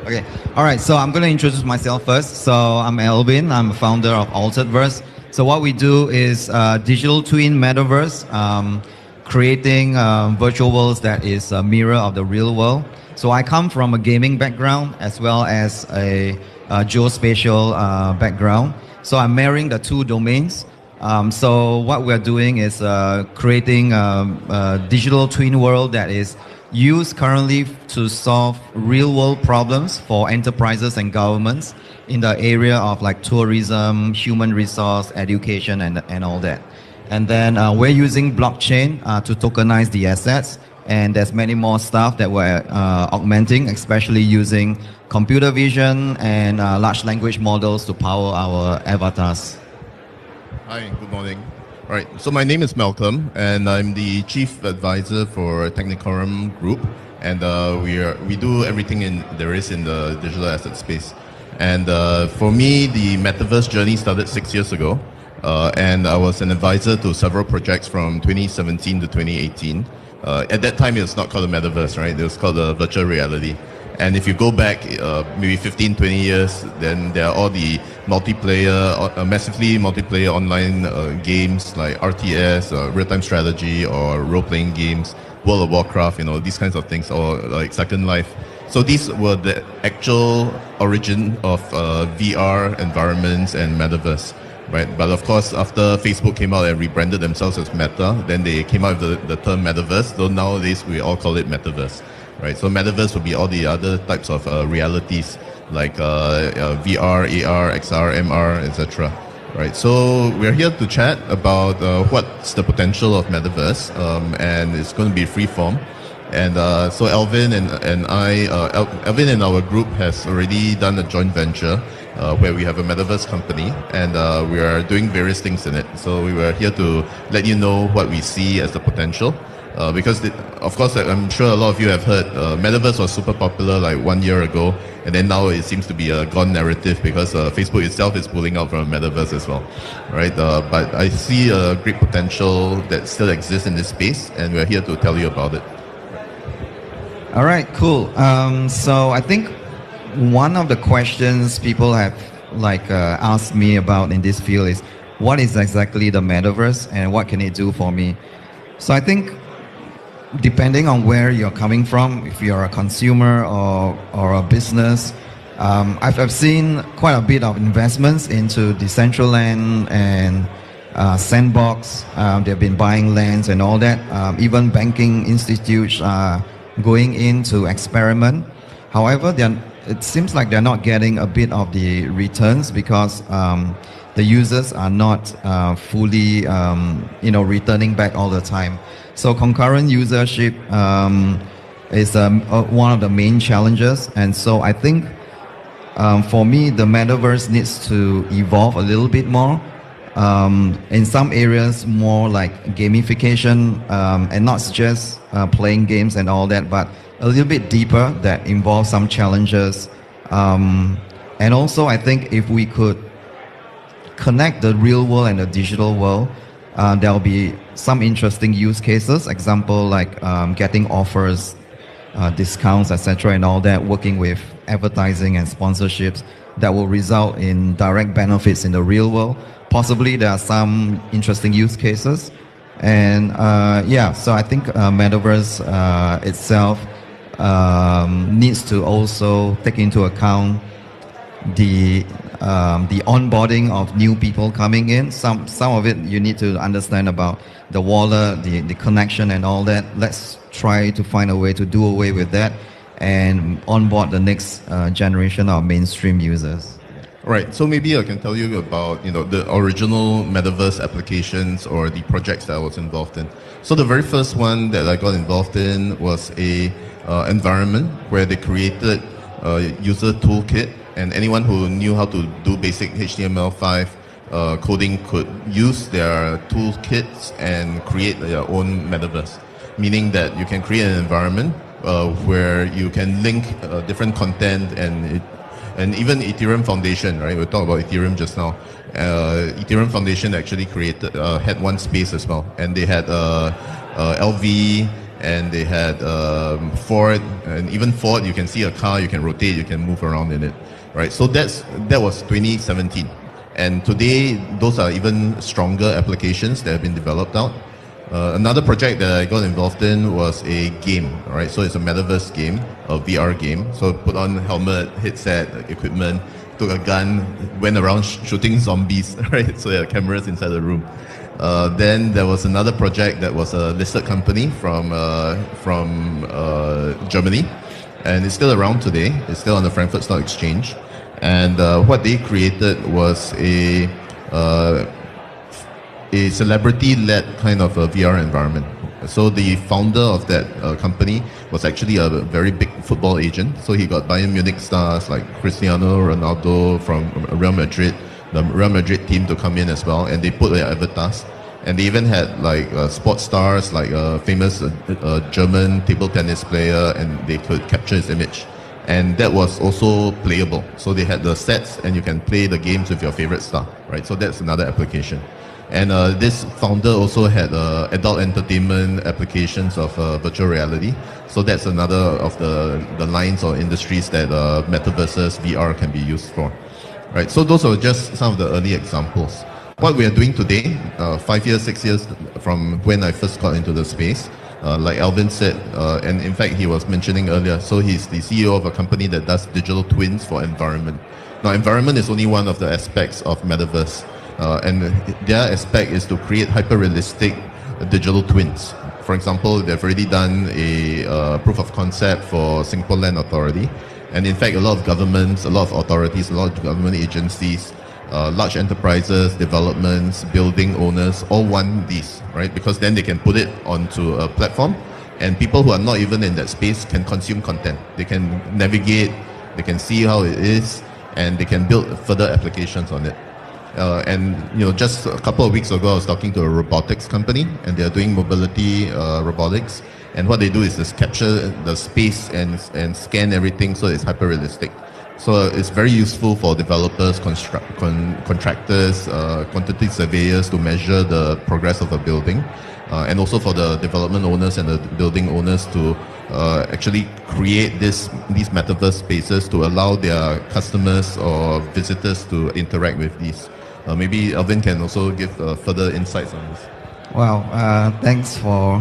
Okay, all right, so I'm going to introduce myself first. So I'm Alvin, I'm a founder of Altered Verse. So what we do is digital twin metaverse, creating virtual worlds that is a mirror of the real world. So I come from a gaming background as well as a geospatial background. So I'm marrying the two domains. So what we're doing is creating a digital twin world that is used currently to solve real world problems for enterprises and governments in the area of like tourism, human resource, education, and all that. And then we're using blockchain to tokenize the assets. And there's many more stuff that we're augmenting, especially using computer vision and large language models to power our avatars. Hi, good morning. All right, so my name is Malcolm, and I'm the Chief Advisor for Technicorum Group. And we do everything there is in the digital asset space. And for me, the metaverse journey started 6 years ago. And I was an advisor to several projects from 2017 to 2018. At that time, it was not called a metaverse, right? It was called a virtual reality. And if you go back maybe 15, 20 years, then there are all the massively multiplayer online games like RTS, real-time strategy, or role-playing games, World of Warcraft, these kinds of things, or like Second Life. So these were the actual origin of VR environments and metaverse. Right, but of course, after Facebook came out and rebranded themselves as Meta, then they came out with the term metaverse. So nowadays we all call it metaverse, right? So metaverse would be all the other types of realities like VR, AR, XR, MR, etc. Right. So we're here to chat about what's the potential of metaverse, and it's going to be free form. And so Alvin and Alvin and our group has already done a joint venture where we have a metaverse company, and we are doing various things in it. So we were here to let you know what we see as the potential. Because of course, I'm sure a lot of you have heard metaverse was super popular like 1 year ago, and then now it seems to be a gone narrative because Facebook itself is pulling out from metaverse as well, right? But I see a great potential that still exists in this space, and we're here to tell you about it. All right, cool. So I think one of the questions people have asked me about in this field is, what is exactly the metaverse and what can it do for me? So I think depending on where you're coming from, if you're a consumer or a business, I've seen quite a bit of investments into Decentraland and Sandbox. They've been buying lands and all that. Even banking institutes are going in to experiment. However, it seems like they're not getting a bit of the returns because the users are not fully, returning back all the time. So concurrent usership is one of the main challenges. And so I think for me, the metaverse needs to evolve a little bit more. In some areas, more like gamification, and not just playing games and all that, but a little bit deeper that involves some challenges. And also, I think if we could connect the real world and the digital world, there'll be some interesting use cases. Example like getting offers, discounts, etc., and all that, working with advertising and sponsorships that will result in direct benefits in the real world. Possibly there are some interesting use cases. And so I think metaverse itself needs to also take into account the onboarding of new people coming in. Some of it you need to understand about the wallet, the connection and all that. Let's try to find a way to do away with that and onboard the next generation of mainstream users. Right. So maybe I can tell you about the original metaverse applications or the projects that I was involved in. So the very first one that I got involved in was a environment where they created a user toolkit, and anyone who knew how to do basic HTML5 coding could use their toolkits and create their own metaverse. Meaning that you can create an environment where you can link different content and even Ethereum Foundation, right? We talked about Ethereum just now. Ethereum Foundation actually had one space as well, and they had LV, and they had Ford, and even Ford. You can see a car, you can rotate, you can move around in it, right? So that was 2017, and today those are even stronger applications that have been developed out. Another project that I got involved in was a game, right? So it's a metaverse game, a VR game. So put on helmet, headset, equipment, took a gun, went around shooting zombies, right? So there are cameras inside the room. Then there was another project that was a listed company from Germany, and it's still around today. It's still on the Frankfurt Stock Exchange, and what they created was a celebrity-led kind of a VR environment. So the founder of that company was actually a very big football agent. So he got Bayern Munich stars like Cristiano Ronaldo from Real Madrid, the Real Madrid team to come in as well, and they put their avatars. And they even had like sports stars, like a famous German table tennis player, and they could capture his image. And that was also playable. So they had the sets, and you can play the games with your favorite star, right? So that's another application. And this founder also had adult entertainment applications of virtual reality. So that's another of the lines or industries that metaverses, VR can be used for. Right, so those are just some of the early examples. What we are doing today, 5 years, 6 years from when I first got into the space, like Alvin said, and in fact he was mentioning earlier, so he's the CEO of a company that does digital twins for environment. Now environment is only one of the aspects of metaverse. And their aspect is to create hyper-realistic digital twins. For example, they've already done a proof of concept for Singapore Land Authority. And in fact, a lot of governments, a lot of authorities, a lot of government agencies, large enterprises, developments, building owners, all want these, right? Because then they can put it onto a platform, and people who are not even in that space can consume content. They can navigate, they can see how it is, and they can build further applications on it. And just a couple of weeks ago, I was talking to a robotics company, and they're doing mobility robotics. And what they do is just capture the space and scan everything so it's hyper realistic. So it's very useful for developers, contractors, quantity surveyors to measure the progress of a building, and also for the development owners and the building owners to actually create these metaverse spaces to allow their customers or visitors to interact with these. Maybe Alvin can also give further insights on this. Wow, thanks for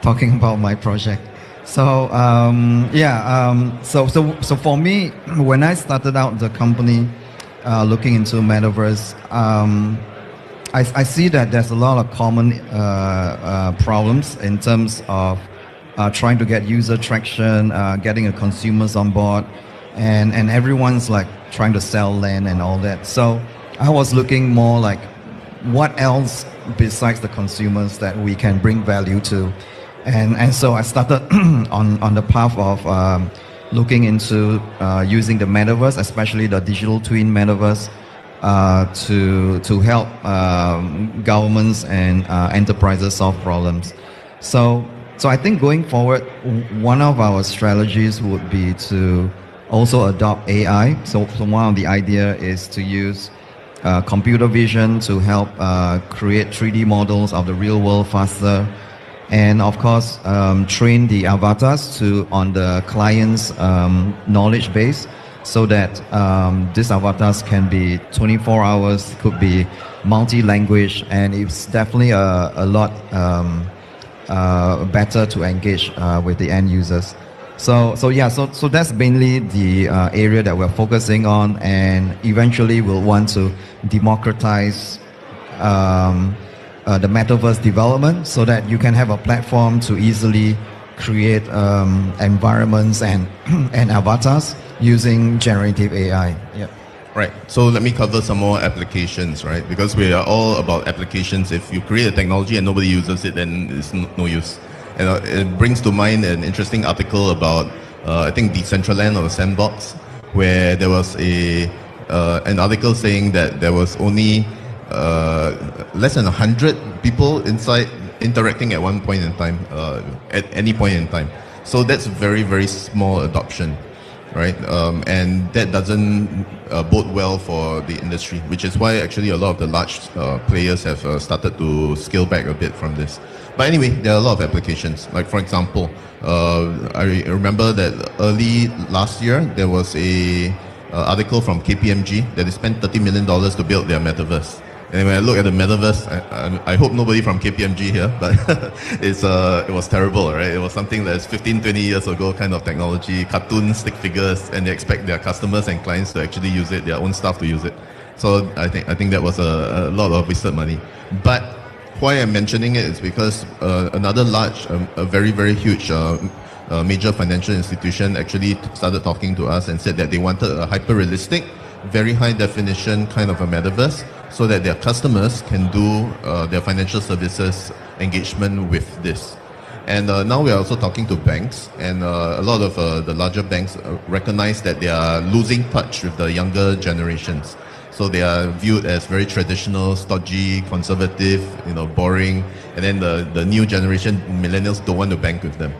talking about my project. So so for me, when I started out the company looking into metaverse, I see that there's a lot of common problems in terms of trying to get user traction, getting consumers on board, and everyone's like trying to sell land and all that. So I was looking more like what else besides the consumers that we can bring value to. And so I started on the path of looking into using the metaverse, especially the digital twin metaverse, to help governments and enterprises solve problems. So I think going forward, one of our strategies would be to also adopt AI. So one of the idea is to use computer vision to help create 3D models of the real world faster. And of course, train the avatars on the client's knowledge base so that these avatars can be 24 hours, could be multi-language, and it's definitely a lot better to engage with the end users. So that's mainly the area that we're focusing on, and eventually we'll want to democratize the metaverse development so that you can have a platform to easily create environments and avatars using generative AI. Yeah. Right. So let me cover some more applications, right? Because we are all about applications. If you create a technology and nobody uses it, then it's no use. And it brings to mind an interesting article about, I think, Decentraland or Sandbox, where there was an article saying that there was only less than 100 people inside interacting at one point in time, at any point in time. So that's very, very small adoption, right? And that doesn't bode well for the industry, which is why actually a lot of the large players have started to scale back a bit from this. But anyway, there are a lot of applications. Like for example, I remember that early last year, there was a article from KPMG that they spent $30 million to build their metaverse. And when I look at the metaverse, I hope nobody from KPMG here, but it was terrible, right? It was something that's 15, 20 years ago kind of technology, cartoon stick figures, and they expect their customers and clients to actually use it, their own staff to use it. So I think that was a lot of wasted money. But why I'm mentioning it is because another large, a very, very huge major financial institution actually started talking to us and said that they wanted a hyper-realistic, very high definition kind of a metaverse so that their customers can do their financial services engagement with this. And now we are also talking to banks, and a lot of the larger banks recognize that they are losing touch with the younger generations. So they are viewed as very traditional, stodgy, conservative, boring, and then the new generation, millennials, don't want to bank with them.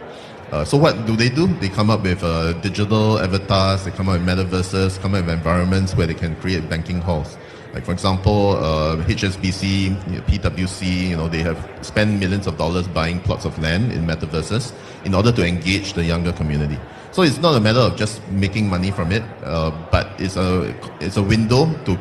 So what do? They come up with digital avatars, they come up with metaverses, come up with environments where they can create banking halls. Like for example, HSBC, PwC, they have spent millions of dollars buying plots of land in metaverses in order to engage the younger community. So it's not a matter of just making money from it, but it's a window to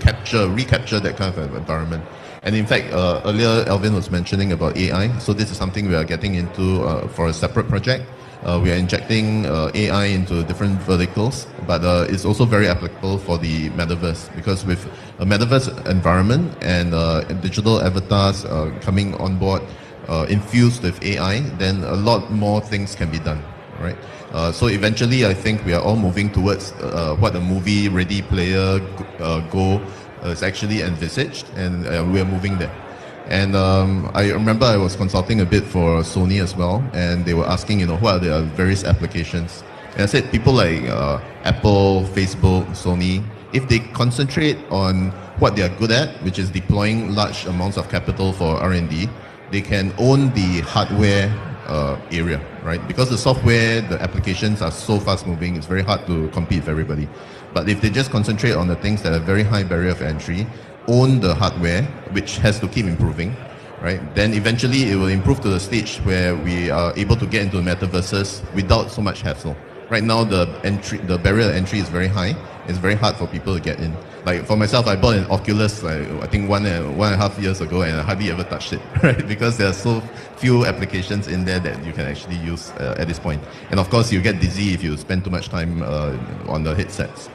recapture that kind of environment. And in fact, earlier Alvin was mentioning about AI. So this is something we are getting into for a separate project. We are injecting AI into different verticals, but it's also very applicable for the metaverse, because with a metaverse environment and digital avatars coming on board, infused with AI, then a lot more things can be done, right? So eventually, I think we are all moving towards what a movie Ready Player Go is actually envisaged, and we are moving there. And I remember I was consulting a bit for Sony as well, and they were asking, what are their various applications. And I said people like Apple, Facebook, Sony, if they concentrate on what they are good at, which is deploying large amounts of capital for R&D, they can own the hardware area, right? Because the software, the applications are so fast moving, it's very hard to compete with everybody. But if they just concentrate on the things that are very high barrier of entry, own the hardware, which has to keep improving, right? Then eventually it will improve to the stage where we are able to get into metaverses without so much hassle. Right now, the barrier of entry is very high. It's very hard for people to get in. Like for myself, I bought an Oculus, I think one and a half years ago, and I hardly ever touched it, right? Because there are so few applications in there that you can actually use at this point. And of course, you get dizzy if you spend too much time on the headsets.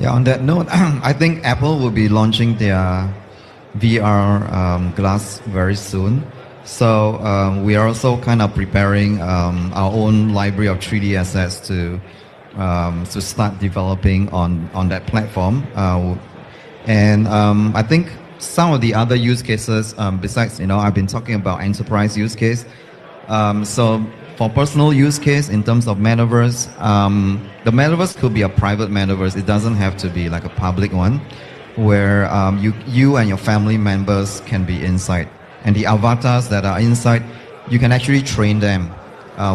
Yeah, on that note, I think Apple will be launching their VR glass very soon. So we are also kind of preparing our own library of 3D assets to start developing on that platform. And I think some of the other use cases, besides, I've been talking about enterprise use case. So for personal use case in terms of metaverse, the metaverse could be a private metaverse. It doesn't have to be like a public one, where you and your family members can be inside. And the avatars that are inside, you can actually train them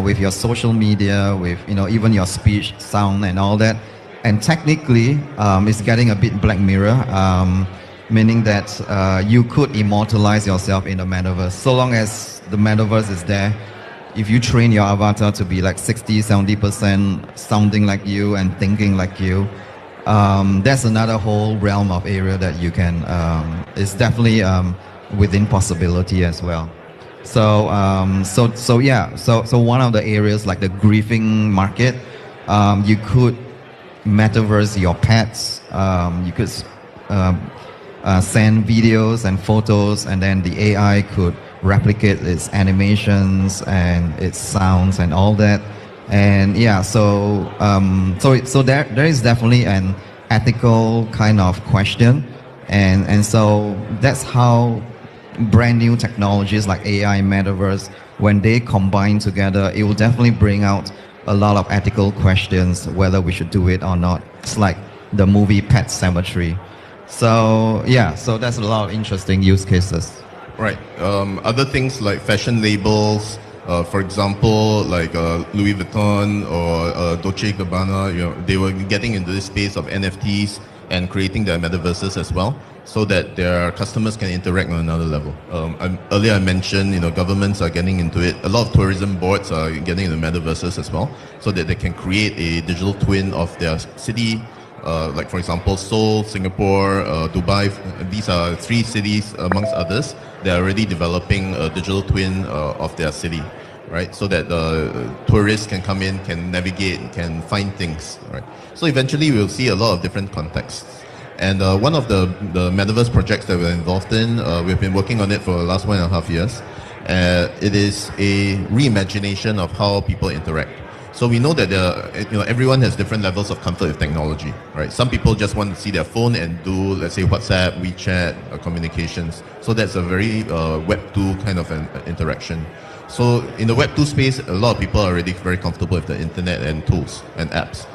with your social media, with even your speech, sound, and all that. And technically, it's getting a bit Black Mirror, meaning that you could immortalize yourself in the metaverse. So long as the metaverse is there, if you train your avatar to be like 60, 70% sounding like you and thinking like you, that's another whole realm of area that you can, it's definitely within possibility as well. So one of the areas like the grieving market, you could metaverse your pets. You could send videos and photos, and then the AI could replicate its animations and its sounds and all that. And yeah, so there is definitely an ethical kind of question, and so that's how brand new technologies like AI, metaverse, when they combine together, it will definitely bring out a lot of ethical questions whether we should do it or not. It's like the movie Pet Cemetery. So yeah, so that's a lot of interesting use cases. Right. Other things like fashion labels, for example, like Louis Vuitton or Dolce & Gabbana, they were getting into this space of NFTs and creating their metaverses as well, so that their customers can interact on another level. Earlier I mentioned, governments are getting into it. A lot of tourism boards are getting into metaverses as well, so that they can create a digital twin of their city. Like for example, Seoul, Singapore, Dubai. These are 3 cities amongst others. They are already developing a digital twin of their city, right? So that tourists can come in, can navigate, can find things, right? So eventually we'll see a lot of different contexts. And one of the metaverse projects that we're involved in, we've been working on it for the last 1.5 years. It is a reimagination of how people interact. So we know that everyone has different levels of comfort with technology, right? Some people just want to see their phone and do, let's say, WhatsApp, WeChat, communications. So that's a very Web 2 kind of an interaction. So in the Web 2 space, a lot of people are already very comfortable with the internet and tools and apps.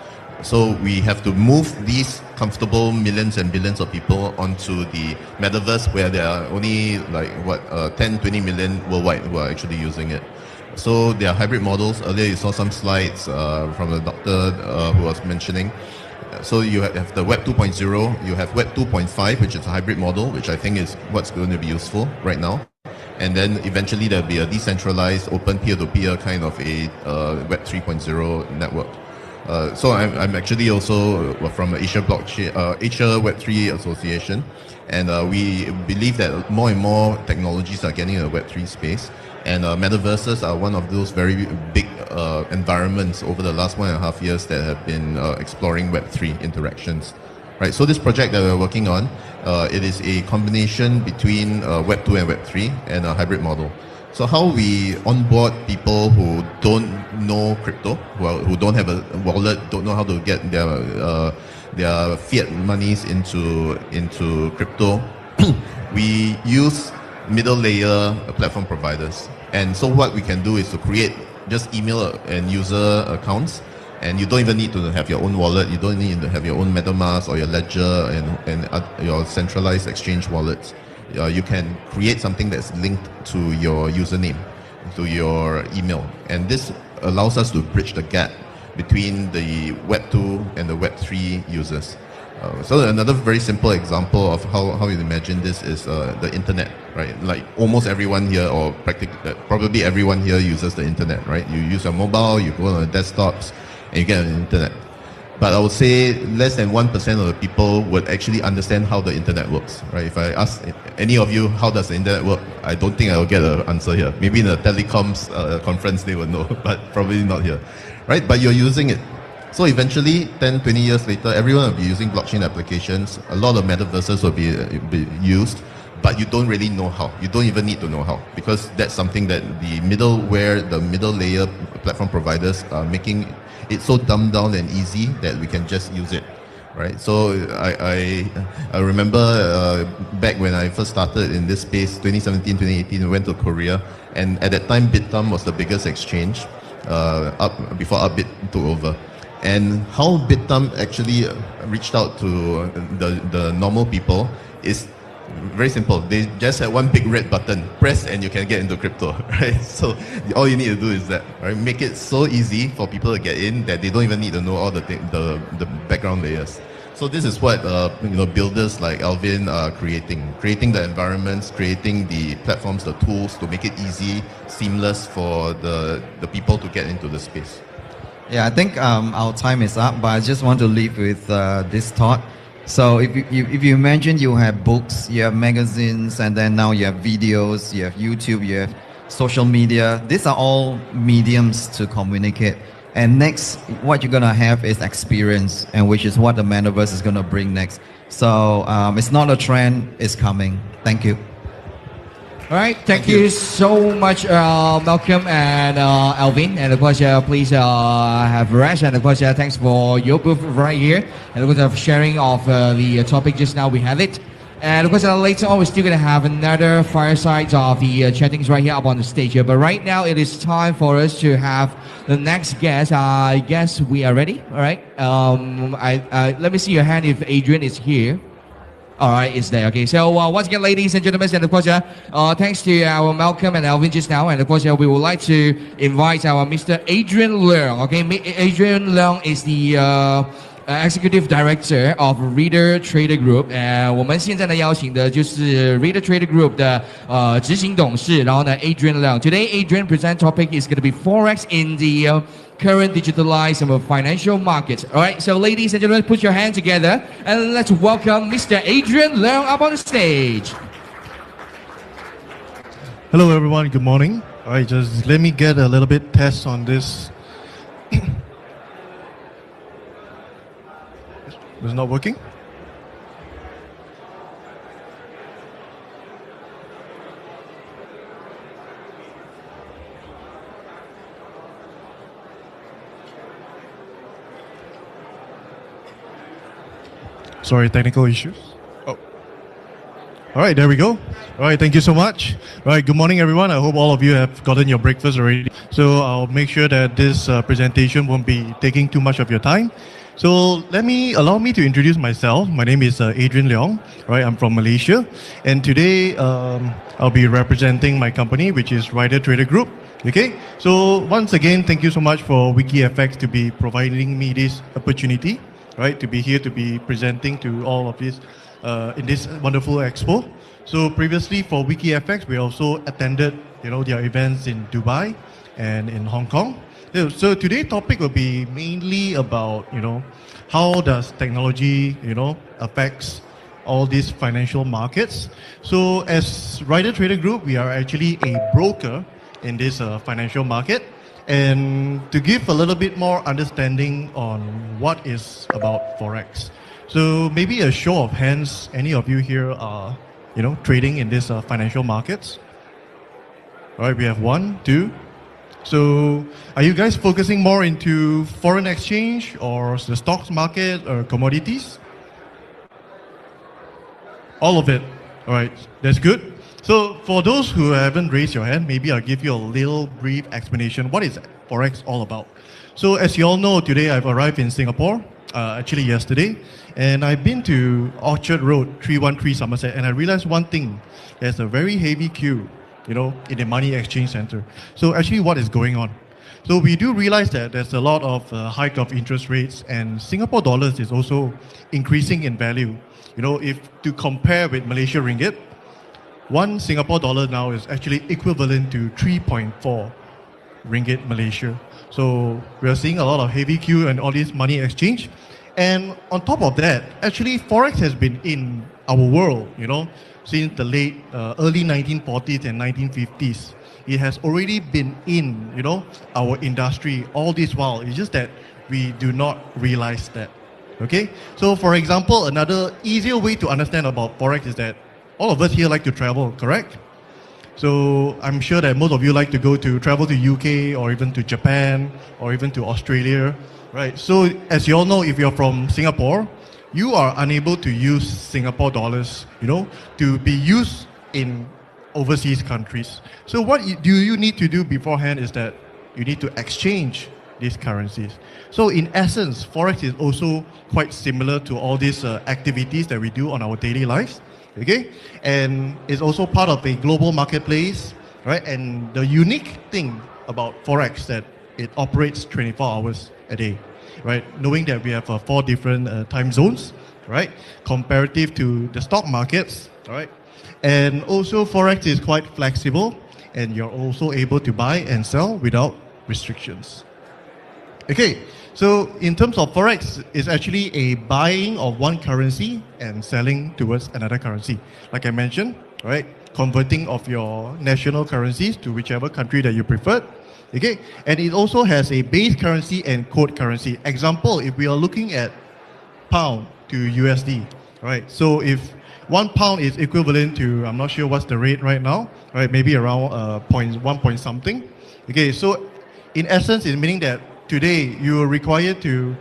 So we have to move these comfortable millions and billions of people onto the metaverse, where there are only 10, 20 million worldwide who are actually using it. So there are hybrid models. Earlier you saw some slides from the doctor who was mentioning. So you have the Web 2.0, you have Web 2.5, which is a hybrid model, which I think is what's going to be useful right now. And then eventually there'll be a decentralized, open peer-to-peer kind of a Web 3.0 network. So I'm actually also from the Asia Web3 Association, and we believe that more and more technologies are getting in the Web3 space. And metaverses are one of those very big environments over the last 1.5 years that have been exploring Web3 interactions. Right. So this project that we're working on, it is a combination between Web 2 and Web 3 and a hybrid model. So how we onboard people who don't know crypto, who don't have a wallet, don't know how to get their fiat monies into crypto, we use middle layer platform providers. And so what we can do is to create just email and user accounts, and you don't even need to have your own wallet, you don't need to have your own MetaMask or your Ledger and your centralized exchange wallets. You can create something that's linked to your username, to your email. And this allows us to bridge the gap between the Web 2 and the Web 3 users. So another very simple example of how you imagine this is the internet, right? Like almost everyone here, or probably everyone here uses the internet, right? You use your mobile, you go on the desktops, and you get an internet. But I would say less than 1% of the people would actually understand how the internet works, right? If I ask any of you, how does the internet work? I don't think I will get an answer here. Maybe in a telecoms conference they will know, but probably not here, right? But you're using it. So eventually, 10, 20 years later, everyone will be using blockchain applications. A lot of metaverses will be used, but you don't really know how. You don't even need to know how, because that's something that the middle layer platform providers are making it so dumbed down and easy that we can just use it, right? So I remember back when I first started in this space, 2017, 2018, I went to Korea, and at that time, Bitum was the biggest exchange before Upbit took over. And how Bitum actually reached out to the normal people is very simple. They just had one big red button, press and you can get into crypto, right? So all you need to do is that, right? Make it so easy for people to get in that they don't even need to know all the background layers. So this is what builders like Alvin are creating the environments, creating the platforms, the tools to make it easy, seamless for the people to get into the space. Yeah, I think our time is up, but I just want to leave with this thought. So if you imagine you have books, you have magazines, and then now you have videos, you have YouTube, you have social media. These are all mediums to communicate. And next, what you're gonna have is experience, and which is what the metaverse is gonna bring next. So it's not a trend; it's coming. Thank you. All right, thank you so much, Malcolm and Alvin. And of course, please have rest. And of course, thanks for your booth right here. And of course, sharing of the topic just now, we have it. And of course, later on, we're still going to have another fireside of the chattings right here up on the stage here. But right now, it is time for us to have the next guest. I guess we are ready. All right. Let me see your hand if Adrian is here. All right, it's there. Okay, so once again, ladies and gentlemen, and of course, thanks to our Malcolm and Alvin just now, and of course, we would like to invite our Mr. Adrian Leung. Okay, Adrian Leung is the Executive Director of Reader Trader Group. 我们现在呢邀请的就是 Reader Trader Group 的执行董事，然后呢 Adrian Leung. Today, Adrian present topic is going to be Forex in the current digitalized financial markets. All right, so ladies and gentlemen, put your hands together and let's welcome Mr. Adrian Leung up on the stage. Hello everyone, good morning. All right, just let me get a little bit test on this. It's not working? Sorry, technical issues. Oh. All right, there we go. All right, thank you so much. All right, good morning, everyone. I hope all of you have gotten your breakfast already. So I'll make sure that this presentation won't be taking too much of your time. So allow me to introduce myself. My name is Adrian Leung. Right, I'm from Malaysia, and today I'll be representing my company, which is Reader Trader Group. Okay, so once again, thank you so much for WikiFX to be providing me this opportunity. Right, to be here to be presenting to all of this in this wonderful expo. So previously for WikiFX, we also attended their events in Dubai and in Hong Kong. So today's topic will be mainly about how does technology affects all these financial markets. So as Reader Trader Group, we are actually a broker in this financial market. And to give a little bit more understanding on what is about Forex. So maybe a show of hands, any of you here are, trading in this financial markets? All right, we have 1, 2. So are you guys focusing more into foreign exchange or the stocks market or commodities? All of it. All right, that's good. So for those who haven't raised your hand, maybe I'll give you a little brief explanation. What is Forex all about? So as you all know, today I've arrived in Singapore, actually yesterday, and I've been to Orchard Road, 313 Somerset, and I realized one thing. There's a very heavy queue, in the money exchange center. So actually what is going on? So we do realize that there's a lot of hike of interest rates, and Singapore dollars is also increasing in value. If to compare with Malaysia ringgit, 1 Singapore dollar now is actually equivalent to 3.4 ringgit Malaysia. So we are seeing a lot of heavy queue and all this money exchange. And on top of that, actually Forex has been in our world, since the early 1940s and 1950s. It has already been in, our industry all this while. It's just that we do not realize that. Okay? So for example, another easier way to understand about Forex is that all of us here like to travel, correct? So I'm sure that most of you like to travel to UK or even to Japan or even to Australia, right? So as you all know, if you're from Singapore, you are unable to use Singapore dollars, to be used in overseas countries. So what do you need to do beforehand is that you need to exchange these currencies. So in essence, Forex is also quite similar to all these activities that we do on our daily lives. Okay, and it's also part of a global marketplace, right? And the unique thing about Forex that it operates 24 hours a day, right? Knowing that we have 4 different time zones, right? Comparative to the stock markets, right? And also Forex is quite flexible, and you're also able to buy and sell without restrictions. Okay, so in terms of forex, it's actually a buying of one currency and selling towards another currency. Like I mentioned, right? Converting of your national currencies to whichever country that you prefer. Okay, and it also has a base currency and code currency. Example, if we are looking at pound to USD, right? So if 1 pound is equivalent to, I'm not sure what's the rate right now, right? Maybe around 1 point something. Okay, so in essence, it's meaning that today you are required to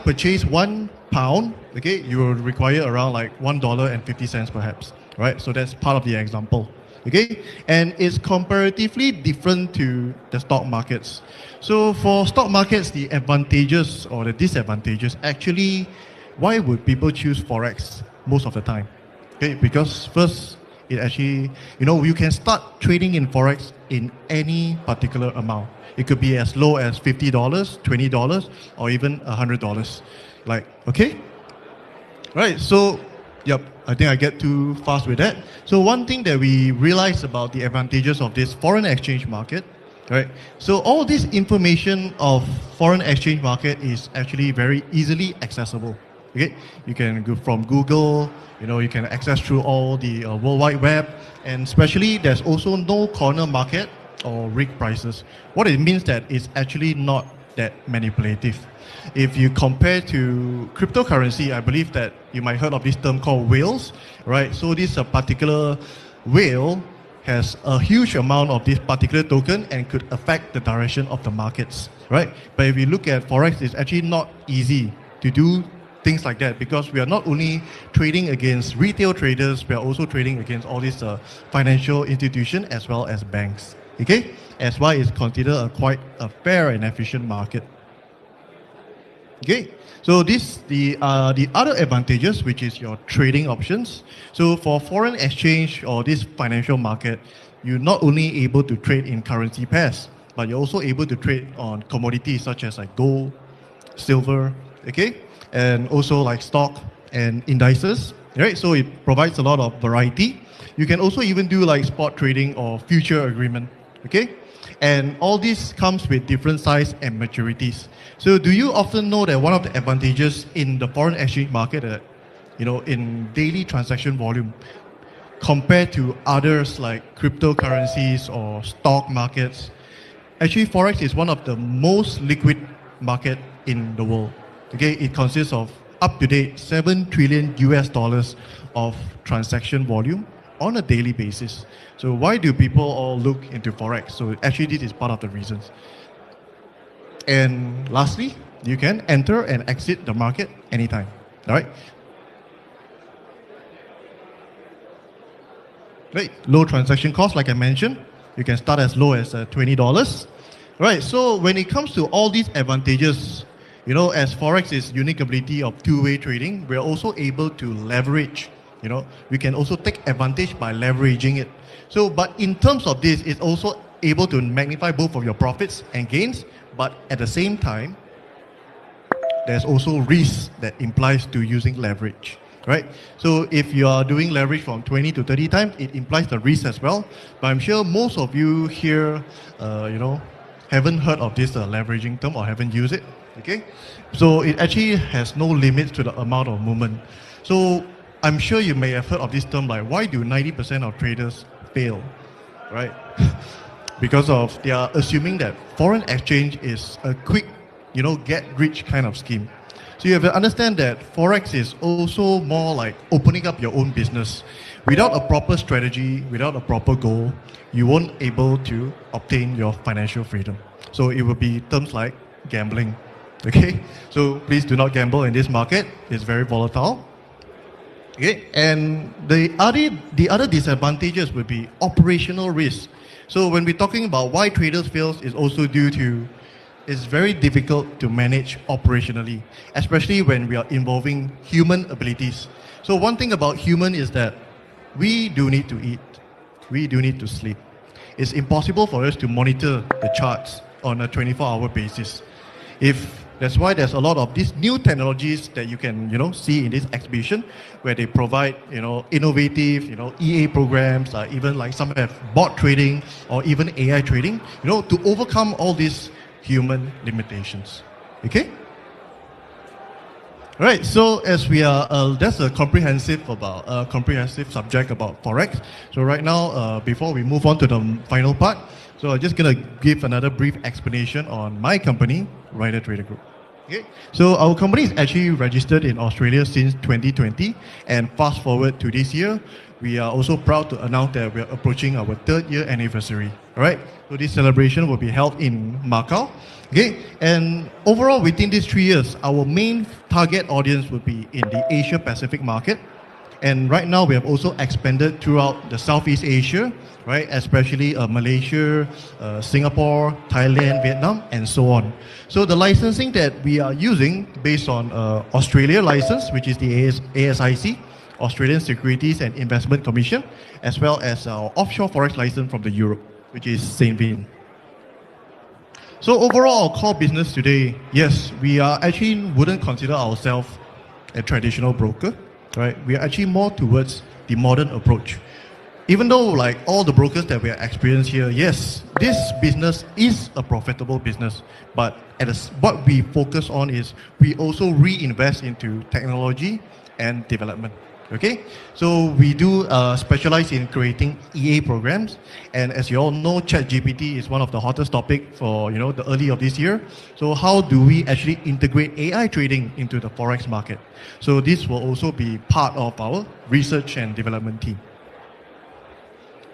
purchase 1 pound. Okay, you will require around like $1.50 perhaps, right? So that's part of the example. Okay, and it's comparatively different to the stock markets. So for stock markets, the advantages or the disadvantages, actually, why would people choose forex most of the time? Okay, because first, it actually, you can start trading in forex in any particular amount. It could be as low as $50, $20, or even $100. Like, okay, right? So, yep, I think I get too fast with that. So one thing that we realize about the advantages of this foreign exchange market, right? So all this information of foreign exchange market is actually very easily accessible. Okay, you can go from Google, you can access through all the World Wide Web, and especially there's also no corner market or rig prices. What it means that it's actually not that manipulative. If you compare to cryptocurrency, I believe that you might heard of this term called whales, right? So this particular whale has a huge amount of this particular token and could affect the direction of the markets, right? But if you look at forex, it's actually not easy to do things like that, because we are not only trading against retail traders, we are also trading against all these financial institutions as well as banks. Okay, that's why it's considered quite a fair and efficient market. Okay, so the other advantages, which is your trading options. So for foreign exchange or this financial market, you're not only able to trade in currency pairs, but you're also able to trade on commodities such as like gold, silver, okay, and also like stock and indices, right? So it provides a lot of variety. You can also even do like spot trading or future agreement, okay? And all this comes with different size and maturities. So do you often know that one of the advantages in the foreign exchange market that, in daily transaction volume, compared to others like cryptocurrencies or stock markets, actually forex is one of the most liquid market in the world. Okay, it consists of up to date $7 trillion of transaction volume on a daily basis. So why do people all look into forex? So actually this is part of the reasons. And lastly, you can enter and exit the market anytime. All right. Right. Low transaction cost, like I mentioned. You can start as low as $20. Right. So when it comes to all these advantages, as forex is unique ability of two-way trading, we're also able to leverage. We can also take advantage by leveraging it. So, but in terms of this, it's also able to magnify both of your profits and gains, but at the same time, there's also risk that implies to using leverage, right? So if you are doing leverage from 20 to 30 times, it implies the risk as well. But I'm sure most of you here, haven't heard of this leveraging term or haven't used it, okay? So it actually has no limits to the amount of movement. So I'm sure you may have heard of this term like, why do 90% of traders fail, right? Because they are assuming that foreign exchange is a quick, get rich kind of scheme. So you have to understand that forex is also more like opening up your own business. Without a proper strategy, without a proper goal, you won't able to obtain your financial freedom. So it will be terms like gambling. Okay, so please do not gamble in this market. It's very volatile. Okay, and the other disadvantages would be operational risk. So when we're talking about why traders fail, is also due to it's very difficult to manage operationally, especially when we are involving human abilities. So one thing about human is that we do need to eat, we do need to sleep. It's impossible for us to monitor the charts on a 24-hour basis. That's why there's a lot of these new technologies that you can, see in this exhibition, where they provide, innovative, EA programs, even like some have bot trading or even AI trading, to overcome all these human limitations. Okay? All right, so as we are, that's a comprehensive subject about Forex. So right now, before we move on to the final part, so I'm just gonna give another brief explanation on my company, Rider Trader Group. Okay, so our company is actually registered in Australia since 2020, and fast forward to this year, we are also proud to announce that we are approaching our 3rd year anniversary. All right, so this celebration will be held in Macau. Okay, and overall within these 3 years, our main target audience will be in the Asia Pacific market. And right now we have also expanded throughout the Southeast Asia, right? Especially Malaysia, Singapore, Thailand, Vietnam, and so on. So the licensing that we are using based on Australia license, which is the ASIC, Australian Securities and Investment Commission, as well as our offshore forex license from the Europe, which is St. Vin. So overall, our core business today, yes, we are actually wouldn't consider ourselves a traditional broker, right? We are actually more towards the modern approach. Even though like all the brokers that we are experiencing here, yes, this business is a profitable business, but what we focus on is we also reinvest into technology and development. Okay, so we do specialize in creating EA programs, and as you all know, ChatGPT is one of the hottest topic for the early of this year. So how do we actually integrate AI trading into the forex market? So this will also be part of our research and development team.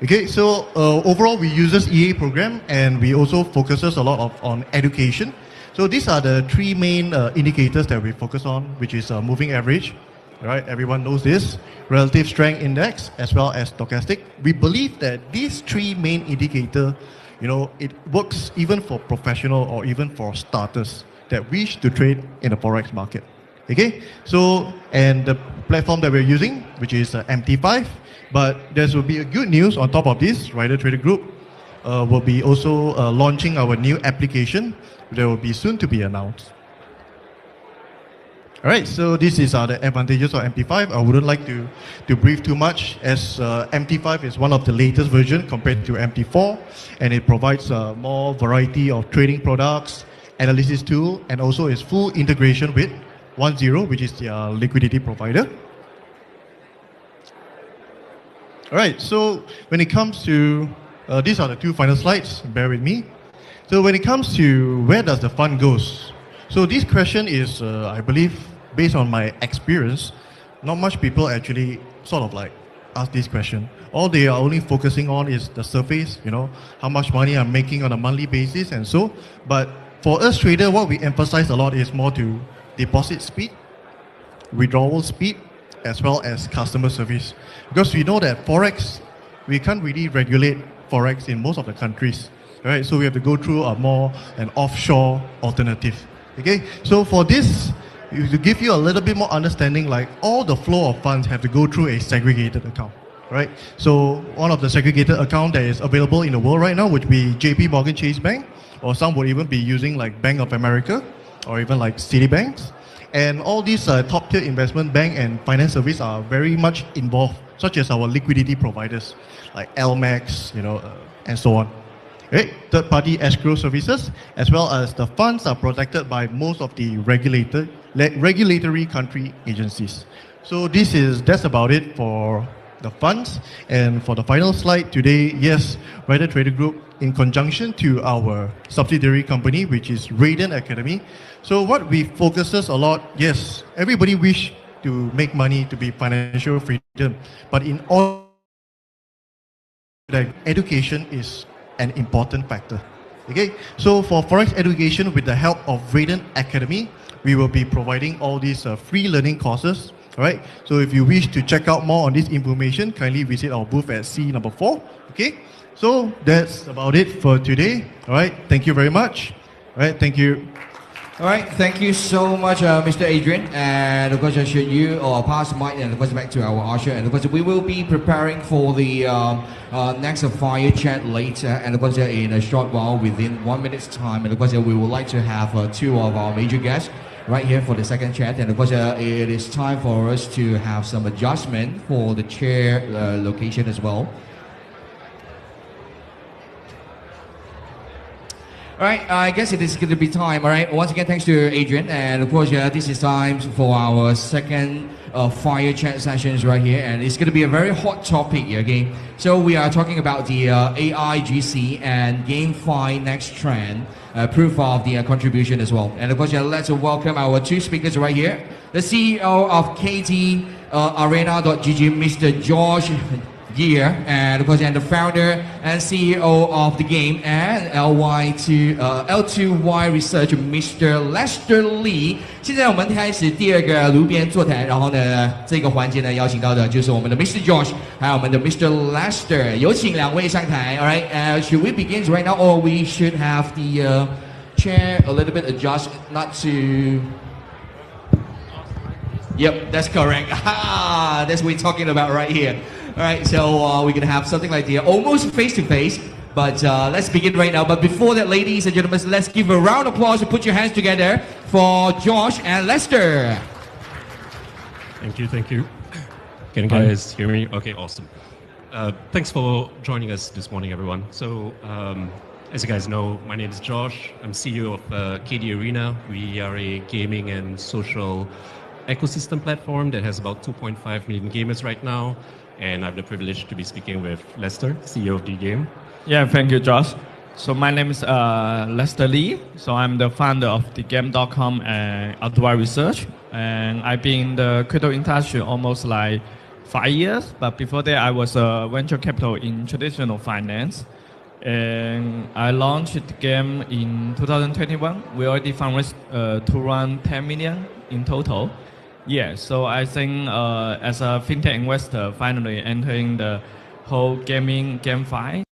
Okay, so overall we use this EA program, and we also focuses a lot on education. So these are the 3 main indicators that we focus on, which is moving average. Right, everyone knows this, relative strength index, as well as stochastic. We believe that these 3 main indicators, it works even for professional or even for starters that wish to trade in the forex market. Okay, so and the platform that we're using, which is MT5, but there will be a good news on top of this. Rider Trader Group will be also launching our new application that will be soon to be announced. All right, so this is the advantages of MT5. I wouldn't like to brief too much, as MT5 is one of the latest version compared to MT4, and it provides more variety of trading products, analysis tool, and also is full integration with 10, which is the liquidity provider. All right, so when it comes to, these are the 2 final slides, bear with me. So when it comes to where does the fund goes? So this question is, I believe, based on my experience, not much people actually sort of like ask this question. All they are only focusing on is the surface, how much money I'm making on a monthly basis and so. But for us trader, what we emphasize a lot is more to deposit speed, withdrawal speed, as well as customer service. Because we know that Forex, we can't really regulate Forex in most of the countries, right? So we have to go through an offshore alternative. Okay, so for this, to give you a little bit more understanding, like all the flow of funds have to go through a segregated account, right? So one of the segregated account that is available in the world right now would be JP Morgan Chase Bank, or some would even be using like Bank of America, or even like Citibanks. And all these top tier investment bank and finance service are very much involved, such as our liquidity providers like LMAX, and so on. Right? Third-party escrow services, as well as the funds are protected by most of the regulatory country agencies. So that's about it for the funds. And for the final slide today, yes, Rider Trader Group, in conjunction to our subsidiary company, which is Radian Academy. So what we focuses a lot, yes, everybody wish to make money, to be financial freedom, but in all, education is an important factor. Okay, so for Forex education, with the help of Radian Academy, we will be providing all these free learning courses. All right, so if you wish to check out more on this information, kindly visit our booth at C number 4. Okay, so that's about it for today. All right, thank you very much. All right, thank you. All right, thank you so much, Mr. Adrian. And of course, should you or pass the mic and of course back to our usher. And of course, we will be preparing for the next fire chat later. And of course, in a short while, within 1 minute's time. And of course, we would like to have 2 of our major guests right here for the second chat. And of course, it is time for us to have some adjustment for the chair location as well. All right, I guess it is going to be time. All right, once again, thanks to Adrian, and of course, this is time for our second fire chat sessions right here, and it's going to be a very hot topic. Okay, so we are talking about the AIGC and GameFi next trend, proof of the contribution as well. And of course, let's welcome our two speakers right here: the CEO of KT Arena.gg, Mr. Josh Year, and of course, and the founder and CEO of the game and L2Y Research, Mr. Lester Lee。现在我们开始第二个炉边座谈，然后呢，这个环节呢，邀请到的就是我们的 Mr. Josh， 还有我们的 Mr. Lester， 有请两位上台。All right, should we begin right now, or we should have the chair a little bit adjust, not to. Yep, that's correct. That's what we're talking about right here. All right, so we're gonna have something like the almost face-to-face, but let's begin right now. But before that, ladies and gentlemen, let's give a round of applause and put your hands together for Josh and Lester. Thank you, thank you. Can you guys hear me? Okay, awesome. Thanks for joining us this morning, everyone. So, as you guys know, my name is Josh. I'm CEO of KD Arena. We are a gaming and social ecosystem platform that has about 2.5 million gamers right now. And I have the privilege to be speaking with Lester, CEO of the game. Yeah, thank you, Josh. So my name is Lester Lee. So I'm the founder of thegame.com and L2Y Research. And I've been in the crypto industry almost like 5 years. But before that, I was a venture capital in traditional finance. And I launched the game in 2021. We already fundraised to run 10 million in total. Yeah, so I think as a fintech investor, finally entering the whole GameFi